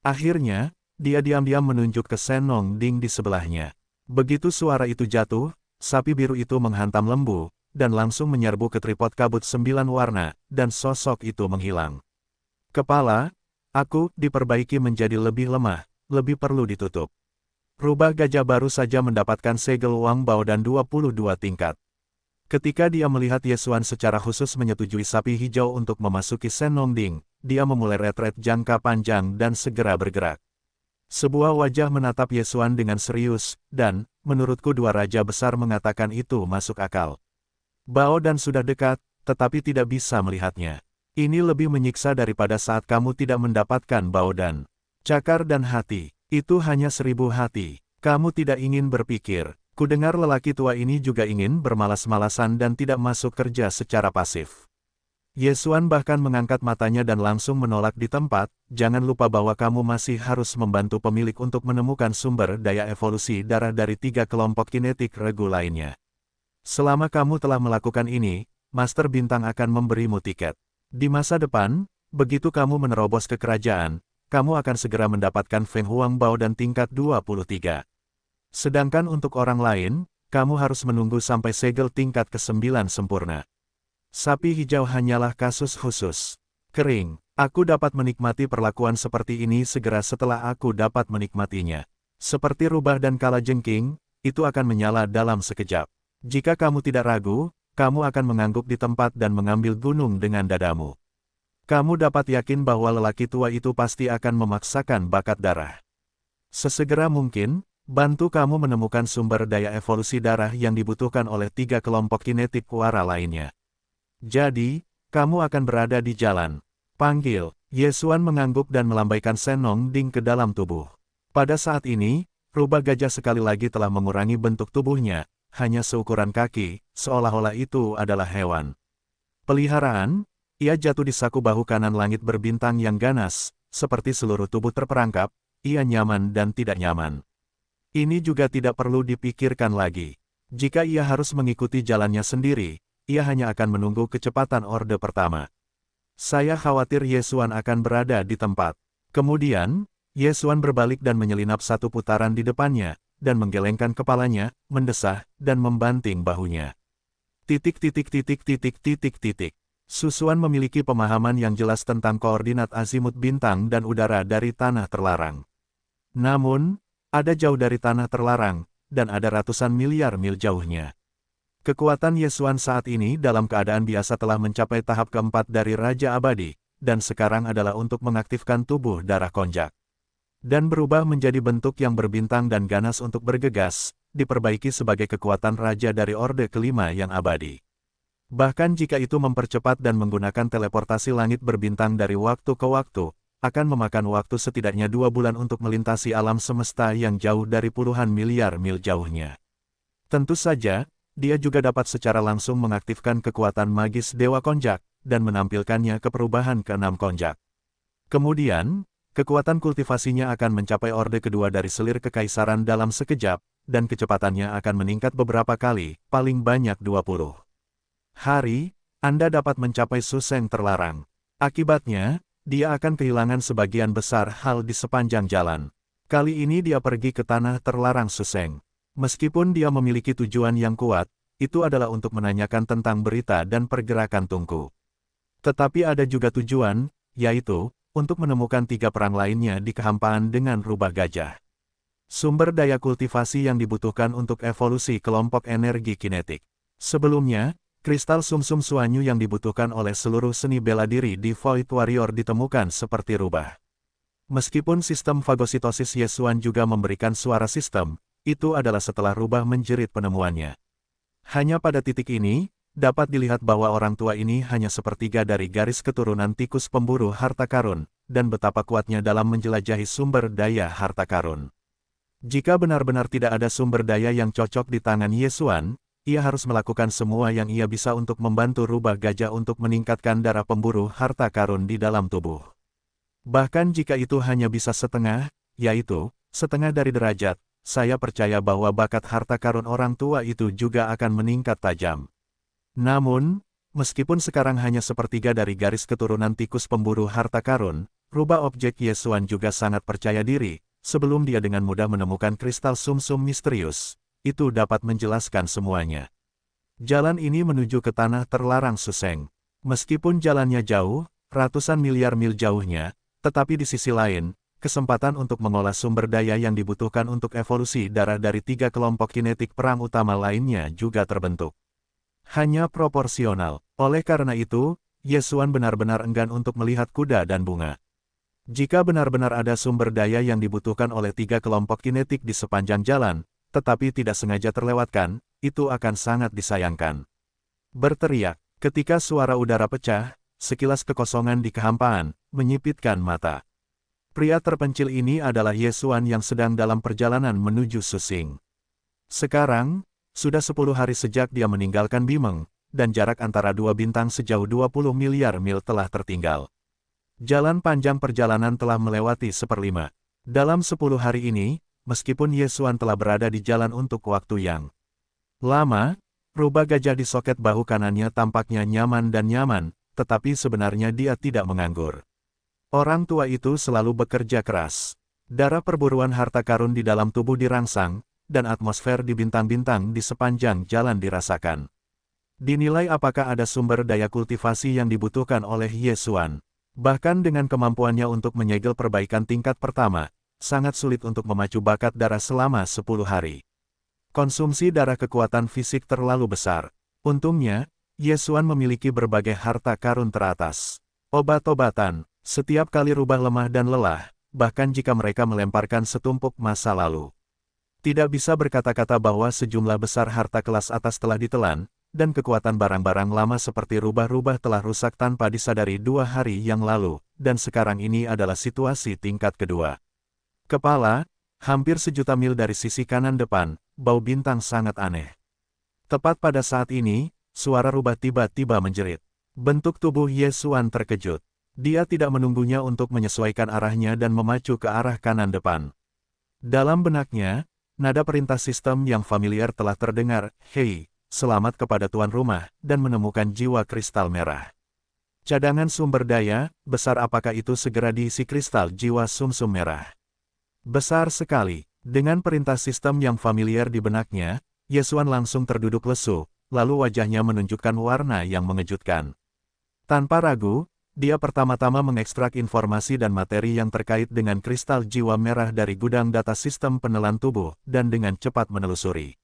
Akhirnya, dia diam-diam menunjuk ke Senong Ding di sebelahnya. Begitu suara itu jatuh, sapi biru itu menghantam lembu, dan langsung menyerbu ke tripod kabut 9 warna, dan sosok itu menghilang. Kepala, aku diperbaiki menjadi lebih lemah, lebih perlu ditutup. Rubah gajah baru saja mendapatkan segel Wang Baodan 22 tingkat. Ketika dia melihat Yesuan secara khusus menyetujui sapi hijau untuk memasuki Senong Ding, dia memulai retret jangka panjang dan segera bergerak. Sebuah wajah menatap Yesuan dengan serius, dan, menurutku dua raja besar mengatakan itu masuk akal. Baodan sudah dekat, tetapi tidak bisa melihatnya. Ini lebih menyiksa daripada saat kamu tidak mendapatkan Baodan. Cakar dan hati. Itu hanya 1000 hati. Kamu tidak ingin berpikir. Kudengar lelaki tua ini juga ingin bermalas-malasan dan tidak masuk kerja secara pasif. Yesuan bahkan mengangkat matanya dan langsung menolak di tempat, jangan lupa bahwa kamu masih harus membantu pemilik untuk menemukan sumber daya evolusi darah dari 3 kelompok kinetik regu lainnya. Selama kamu telah melakukan ini, Master Bintang akan memberimu tiket. Di masa depan, begitu kamu menerobos ke kerajaan, kamu akan segera mendapatkan Feng Huang Baodan tingkat 23. Sedangkan untuk orang lain, kamu harus menunggu sampai segel tingkat ke-9 sempurna. Sapi hijau hanyalah kasus khusus. Kering, aku dapat menikmati perlakuan seperti ini segera setelah aku dapat menikmatinya. Seperti rubah dan kalajengking, itu akan menyala dalam sekejap. Jika kamu tidak ragu, kamu akan mengangguk di tempat dan mengambil gunung dengan dadamu. Kamu dapat yakin bahwa lelaki tua itu pasti akan memaksakan bakat darah. Sesegera mungkin, bantu kamu menemukan sumber daya evolusi darah yang dibutuhkan oleh 3 kelompok kinetik wara lainnya. Jadi, kamu akan berada di jalan. Panggil. Yesuan mengangguk dan melambaikan Senong Ding ke dalam tubuh. Pada saat ini, rubah gajah sekali lagi telah mengurangi bentuk tubuhnya, hanya seukuran kaki, seolah-olah itu adalah hewan peliharaan. Ia jatuh di saku bahu kanan langit berbintang yang ganas, seperti seluruh tubuh terperangkap, ia nyaman dan tidak nyaman. Ini juga tidak perlu dipikirkan lagi. Jika ia harus mengikuti jalannya sendiri, ia hanya akan menunggu kecepatan orde pertama. Saya khawatir Yesuan akan berada di tempat. Kemudian, Yesuan berbalik dan menyelinap satu putaran di depannya, dan menggelengkan kepalanya, mendesah, dan membanting bahunya. Titik. Susuan memiliki pemahaman yang jelas tentang koordinat azimut bintang dan udara dari tanah terlarang. Namun, ada jauh dari tanah terlarang, dan ada ratusan miliar mil jauhnya. Kekuatan Yesuan saat ini dalam keadaan biasa telah mencapai tahap keempat dari Raja Abadi, dan sekarang adalah untuk mengaktifkan tubuh darah konjak. Dan berubah menjadi bentuk yang berbintang dan ganas untuk bergegas, diperbaiki sebagai kekuatan Raja dari Orde kelima yang abadi. Bahkan jika itu mempercepat dan menggunakan teleportasi langit berbintang dari waktu ke waktu, akan memakan waktu setidaknya 2 bulan untuk melintasi alam semesta yang jauh dari puluhan miliar mil jauhnya. Tentu saja, dia juga dapat secara langsung mengaktifkan kekuatan magis Dewa Konjak, dan menampilkannya ke perubahan ke-6 Konjak. Kemudian, kekuatan kultivasinya akan mencapai orde kedua dari selir kekaisaran dalam sekejap, dan kecepatannya akan meningkat beberapa kali, paling banyak 20 hari, Anda dapat mencapai Suseng terlarang. Akibatnya, dia akan kehilangan sebagian besar hal di sepanjang jalan. Kali ini dia pergi ke tanah terlarang Suseng. Meskipun dia memiliki tujuan yang kuat, itu adalah untuk menanyakan tentang berita dan pergerakan Tungku. Tetapi ada juga tujuan, yaitu, untuk menemukan 3 perang lainnya di kehampaan dengan rubah gajah. Sumber daya kultivasi yang dibutuhkan untuk evolusi kelompok energi kinetik. Sebelumnya, Kristal sumsum Suanyu yang dibutuhkan oleh seluruh seni bela diri di Void Warrior ditemukan seperti rubah. Meskipun sistem fagositosis Yesuan juga memberikan suara sistem, itu adalah setelah rubah menjerit penemuannya. Hanya pada titik ini, dapat dilihat bahwa orang tua ini hanya sepertiga dari garis keturunan tikus pemburu harta karun, dan betapa kuatnya dalam menjelajahi sumber daya harta karun. Jika benar-benar tidak ada sumber daya yang cocok di tangan Yesuan, ia harus melakukan semua yang ia bisa untuk membantu rubah gajah untuk meningkatkan darah pemburu harta karun di dalam tubuh. Bahkan jika itu hanya bisa setengah, yaitu, setengah dari derajat, saya percaya bahwa bakat harta karun orang tua itu juga akan meningkat tajam. Namun, meskipun sekarang hanya sepertiga dari garis keturunan tikus pemburu harta karun, rubah objek Yesuan juga sangat percaya diri, sebelum dia dengan mudah menemukan kristal sumsum misterius. Itu dapat menjelaskan semuanya. Jalan ini menuju ke tanah terlarang Suseng. Meskipun jalannya jauh, ratusan miliar mil jauhnya, tetapi di sisi lain, kesempatan untuk mengolah sumber daya yang dibutuhkan untuk evolusi darah dari 3 kelompok kinetik perang utama lainnya juga terbentuk. Hanya proporsional. Oleh karena itu, Yesuan benar-benar enggan untuk melihat kuda dan bunga. Jika benar-benar ada sumber daya yang dibutuhkan oleh 3 kelompok kinetik di sepanjang jalan, tetapi tidak sengaja terlewatkan, itu akan sangat disayangkan. Berteriak, ketika suara udara pecah, sekilas kekosongan di kehampaan, menyipitkan mata. Pria terpencil ini adalah Yesuan yang sedang dalam perjalanan menuju Susing. Sekarang, sudah 10 hari sejak dia meninggalkan Bimeng, dan jarak antara dua bintang sejauh 20 miliar mil telah tertinggal. Jalan panjang perjalanan telah melewati 1/5. Dalam 10 hari ini, meskipun Yesuan telah berada di jalan untuk waktu yang lama, rubah gajah di soket bahu kanannya tampaknya nyaman dan nyaman, tetapi sebenarnya dia tidak menganggur. Orang tua itu selalu bekerja keras. Darah perburuan harta karun di dalam tubuh dirangsang, dan atmosfer di bintang-bintang di sepanjang jalan dirasakan. Dinilai apakah ada sumber daya kultivasi yang dibutuhkan oleh Yesuan. Bahkan dengan kemampuannya untuk menyegel perbaikan tingkat pertama, sangat sulit untuk memacu bakat darah selama 10 hari. Konsumsi darah kekuatan fisik terlalu besar. Untungnya, Yesuan memiliki berbagai harta karun teratas. Obat-obatan, setiap kali rubah lemah dan lelah, bahkan jika mereka melemparkan setumpuk masa lalu. Tidak bisa berkata-kata bahwa sejumlah besar harta kelas atas telah ditelan, dan kekuatan barang-barang lama seperti rubah-rubah telah rusak tanpa disadari 2 hari yang lalu, dan sekarang ini adalah situasi tingkat kedua. Kepala, hampir 1 juta mil dari sisi kanan depan, bau bintang sangat aneh. Tepat pada saat ini, suara rubah tiba-tiba menjerit. Bentuk tubuh Yesuan terkejut. Dia tidak menunggunya untuk menyesuaikan arahnya dan memacu ke arah kanan depan. Dalam benaknya, nada perintah sistem yang familiar telah terdengar, "Hei, selamat kepada tuan rumah," dan menemukan jiwa kristal merah. Cadangan sumber daya, besar apakah itu segera diisi kristal jiwa sumsum merah. Besar sekali. Dengan perintah sistem yang familiar di benaknya, Yesuan langsung terduduk lesu, lalu wajahnya menunjukkan warna yang mengejutkan. Tanpa ragu, dia pertama-tama mengekstrak informasi dan materi yang terkait dengan kristal jiwa merah dari gudang data sistem penelan tubuh, dan dengan cepat menelusuri.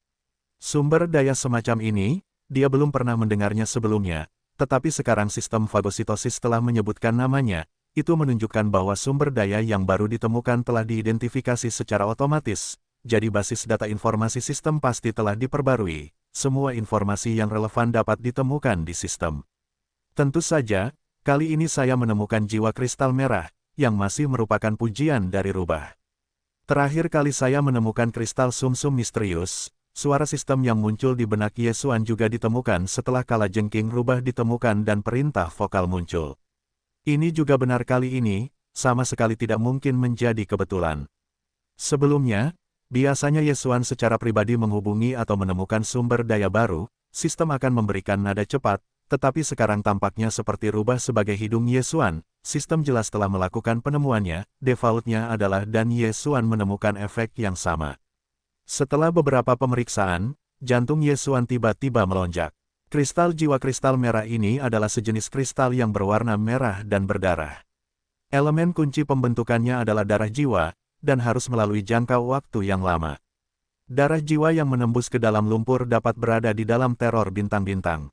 Sumber daya semacam ini, dia belum pernah mendengarnya sebelumnya, tetapi sekarang sistem fagositosis telah menyebutkan namanya. Itu menunjukkan bahwa sumber daya yang baru ditemukan telah diidentifikasi secara otomatis, jadi basis data informasi sistem pasti telah diperbarui. Semua informasi yang relevan dapat ditemukan di sistem. Tentu saja, kali ini saya menemukan jiwa kristal merah, yang masih merupakan pujian dari rubah. Terakhir kali saya menemukan kristal sumsum misterius, suara sistem yang muncul di benak Yesuan juga ditemukan setelah kalajengking rubah ditemukan dan perintah vokal muncul. Ini juga benar kali ini, sama sekali tidak mungkin menjadi kebetulan. Sebelumnya, biasanya Yesuan secara pribadi menghubungi atau menemukan sumber daya baru, sistem akan memberikan nada cepat, tetapi sekarang tampaknya seperti rubah sebagai hidung Yesuan, sistem jelas telah melakukan penemuannya, defaultnya adalah dan Yesuan menemukan efek yang sama. Setelah beberapa pemeriksaan, jantung Yesuan tiba-tiba melonjak. Kristal jiwa kristal merah ini adalah sejenis kristal yang berwarna merah dan berdarah. Elemen kunci pembentukannya adalah darah jiwa, dan harus melalui jangka waktu yang lama. Darah jiwa yang menembus ke dalam lumpur dapat berada di dalam teror bintang-bintang.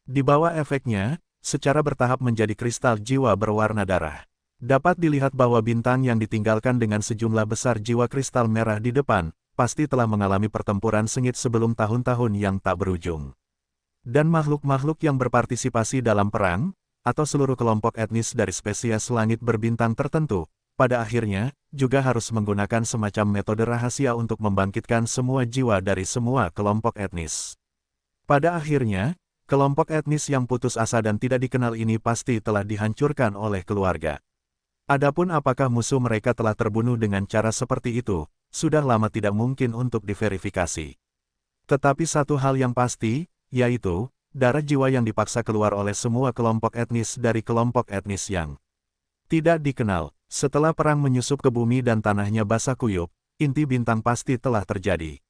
Di bawah efeknya, secara bertahap menjadi kristal jiwa berwarna darah. Dapat dilihat bahwa bintang yang ditinggalkan dengan sejumlah besar jiwa kristal merah di depan, pasti telah mengalami pertempuran sengit sebelum tahun-tahun yang tak berujung. Dan makhluk-makhluk yang berpartisipasi dalam perang, atau seluruh kelompok etnis dari spesies langit berbintang tertentu, pada akhirnya, juga harus menggunakan semacam metode rahasia untuk membangkitkan semua jiwa dari semua kelompok etnis. Pada akhirnya, kelompok etnis yang putus asa dan tidak dikenal ini pasti telah dihancurkan oleh keluarga. Adapun apakah musuh mereka telah terbunuh dengan cara seperti itu, sudah lama tidak mungkin untuk diverifikasi. Tetapi satu hal yang pasti, yaitu, darah jiwa yang dipaksa keluar oleh semua kelompok etnis dari kelompok etnis yang tidak dikenal. Setelah perang menyusup ke bumi dan tanahnya basah kuyup, inti bintang pasti telah terjadi.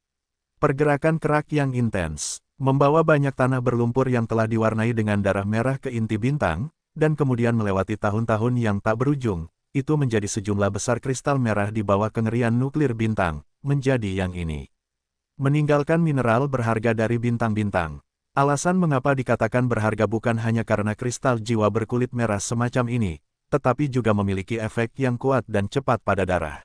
Pergerakan kerak yang intens, membawa banyak tanah berlumpur yang telah diwarnai dengan darah merah ke inti bintang, dan kemudian melewati tahun-tahun yang tak berujung, itu menjadi sejumlah besar kristal merah di bawah kengerian nuklir bintang, menjadi yang ini. Meninggalkan mineral berharga dari bintang-bintang. Alasan mengapa dikatakan berharga bukan hanya karena kristal jiwa berkulit merah semacam ini, tetapi juga memiliki efek yang kuat dan cepat pada darah.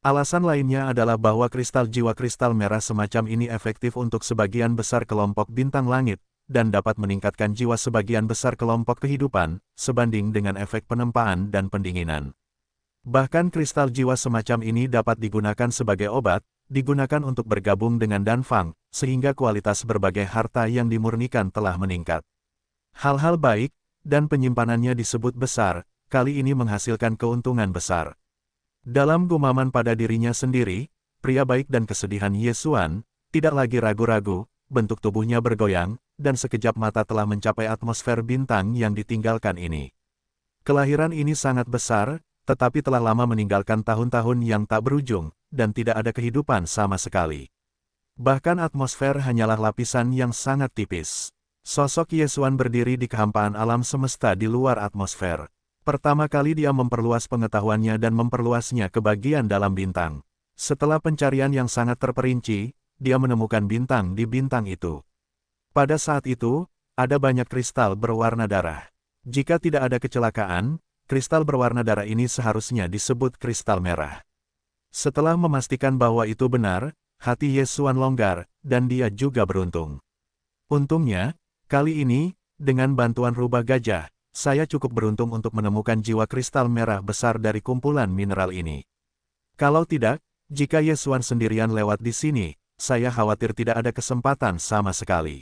Alasan lainnya adalah bahwa kristal jiwa kristal merah semacam ini efektif untuk sebagian besar kelompok bintang langit, dan dapat meningkatkan jiwa sebagian besar kelompok kehidupan, sebanding dengan efek penempaan dan pendinginan. Bahkan kristal jiwa semacam ini dapat digunakan sebagai obat, digunakan untuk bergabung dengan Danfang, sehingga kualitas berbagai harta yang dimurnikan telah meningkat. Hal-hal baik, dan penyimpanannya disebut besar, kali ini menghasilkan keuntungan besar. Dalam gumaman pada dirinya sendiri, pria baik dan kesedihan Yesuan, tidak lagi ragu-ragu, bentuk tubuhnya bergoyang, dan sekejap mata telah mencapai atmosfer bintang yang ditinggalkan ini. Kelahiran ini sangat besar, tetapi telah lama meninggalkan tahun-tahun yang tak berujung, dan tidak ada kehidupan sama sekali. Bahkan atmosfer hanyalah lapisan yang sangat tipis. Sosok Yesuan berdiri di kehampaan alam semesta di luar atmosfer. Pertama kali dia memperluas pengetahuannya dan memperluasnya ke bagian dalam bintang. Setelah pencarian yang sangat terperinci, dia menemukan bintang di bintang itu. Pada saat itu, ada banyak kristal berwarna darah. Jika tidak ada kecelakaan, kristal berwarna darah ini seharusnya disebut kristal merah. Setelah memastikan bahwa itu benar, hati Yesuan longgar, dan dia juga beruntung. Untungnya, kali ini, dengan bantuan rubah gajah, saya cukup beruntung untuk menemukan jiwa kristal merah besar dari kumpulan mineral ini. Kalau tidak, jika Yesuan sendirian lewat di sini, saya khawatir tidak ada kesempatan sama sekali.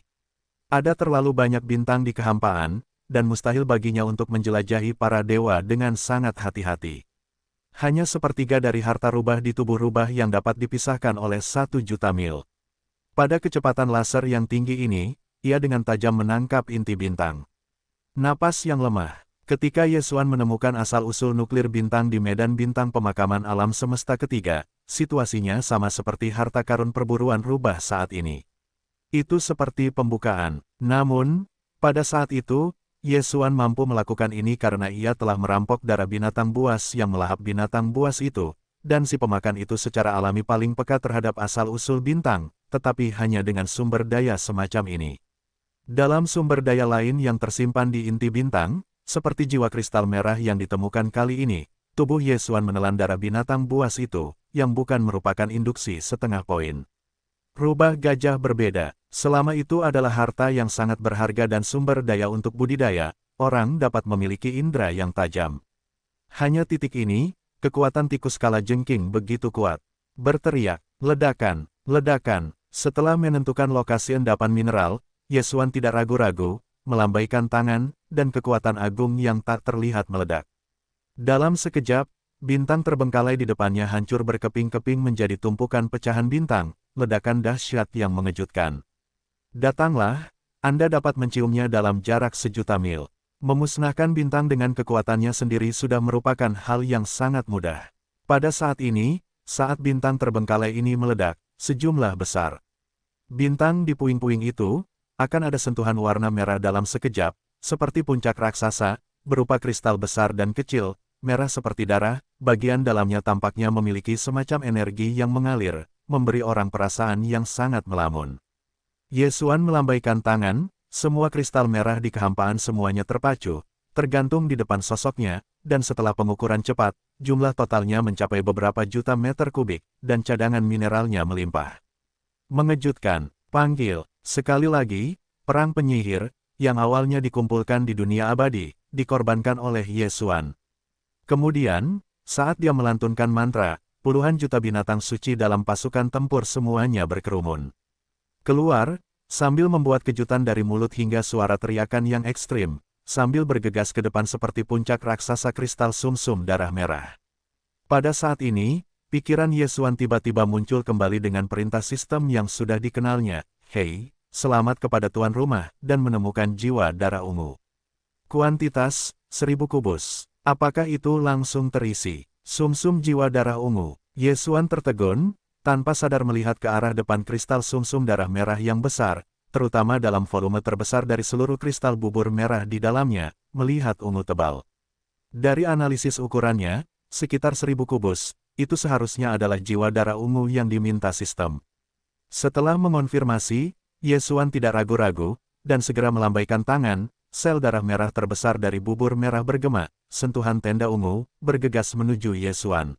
Ada terlalu banyak bintang di kehampaan, dan mustahil baginya untuk menjelajahi para dewa dengan sangat hati-hati. Hanya sepertiga dari harta rubah di tubuh rubah yang dapat dipisahkan oleh 1 juta mil. Pada kecepatan laser yang tinggi ini, ia dengan tajam menangkap inti bintang. Napas yang lemah. Ketika Yesuan menemukan asal-usul nuklir bintang di medan bintang pemakaman alam semesta ketiga, situasinya sama seperti harta karun perburuan rubah saat ini. Itu seperti pembukaan. Namun, pada saat itu, Yesuan mampu melakukan ini karena ia telah merampok darah binatang buas yang melahap binatang buas itu, dan si pemakan itu secara alami paling peka terhadap asal-usul bintang, tetapi hanya dengan sumber daya semacam ini. Dalam sumber daya lain yang tersimpan di inti bintang, seperti jiwa kristal merah yang ditemukan kali ini, tubuh Yesuan menelan darah binatang buas itu, yang bukan merupakan induksi setengah poin. Rubah gajah berbeda. Selama itu adalah harta yang sangat berharga dan sumber daya untuk budidaya, orang dapat memiliki indera yang tajam. Hanya titik ini, kekuatan tikus kala jengking begitu kuat. Berteriak, ledakan, ledakan. Setelah menentukan lokasi endapan mineral, Yesuan tidak ragu-ragu, melambaikan tangan, dan kekuatan agung yang tak terlihat meledak. Dalam sekejap, bintang terbengkalai di depannya hancur berkeping-keping menjadi tumpukan pecahan bintang, ledakan dahsyat yang mengejutkan. Datanglah, Anda dapat menciumnya dalam jarak 1.000.000 mil. Memusnahkan bintang dengan kekuatannya sendiri sudah merupakan hal yang sangat mudah. Pada saat ini, saat bintang terbengkalai ini meledak, sejumlah besar bintang di puing-puing itu, akan ada sentuhan warna merah dalam sekejap, seperti puncak raksasa, berupa kristal besar dan kecil, merah seperti darah, bagian dalamnya tampaknya memiliki semacam energi yang mengalir, memberi orang perasaan yang sangat melamun. Yesuan melambaikan tangan, Semua kristal merah di kehampaan semuanya terpacu, tergantung di depan sosoknya, dan setelah pengukuran cepat, jumlah totalnya mencapai beberapa juta meter kubik, dan cadangan mineralnya melimpah. Mengejutkan, panggil, sekali lagi, perang penyihir, yang awalnya dikumpulkan di dunia abadi, dikorbankan oleh Ye Xuan. Kemudian, saat dia melantunkan mantra, puluhan juta binatang suci dalam pasukan tempur semuanya berkerumun keluar, sambil membuat kejutan dari mulut hingga suara teriakan yang ekstrim, sambil bergegas ke depan seperti puncak raksasa kristal sumsum darah merah. Pada saat ini, pikiran Ye Xuan tiba-tiba muncul kembali dengan perintah sistem yang sudah dikenalnya, "Hei, selamat kepada tuan rumah," dan menemukan jiwa darah ungu. Kuantitas, 1000 kubus. Apakah itu langsung terisi? Sumsum jiwa darah ungu. Ye Xuan tertegun, tanpa sadar melihat ke arah depan kristal sumsum darah merah yang besar, terutama dalam volume terbesar dari seluruh kristal bubur merah di dalamnya, melihat ungu tebal. Dari analisis ukurannya, sekitar 1000 kubus, itu seharusnya adalah jiwa darah ungu yang diminta sistem. Setelah mengonfirmasi, Ye Xuan tidak ragu-ragu, dan segera melambaikan tangan, sel darah merah terbesar dari bubur merah bergema, sentuhan tenda ungu, bergegas menuju Ye Xuan.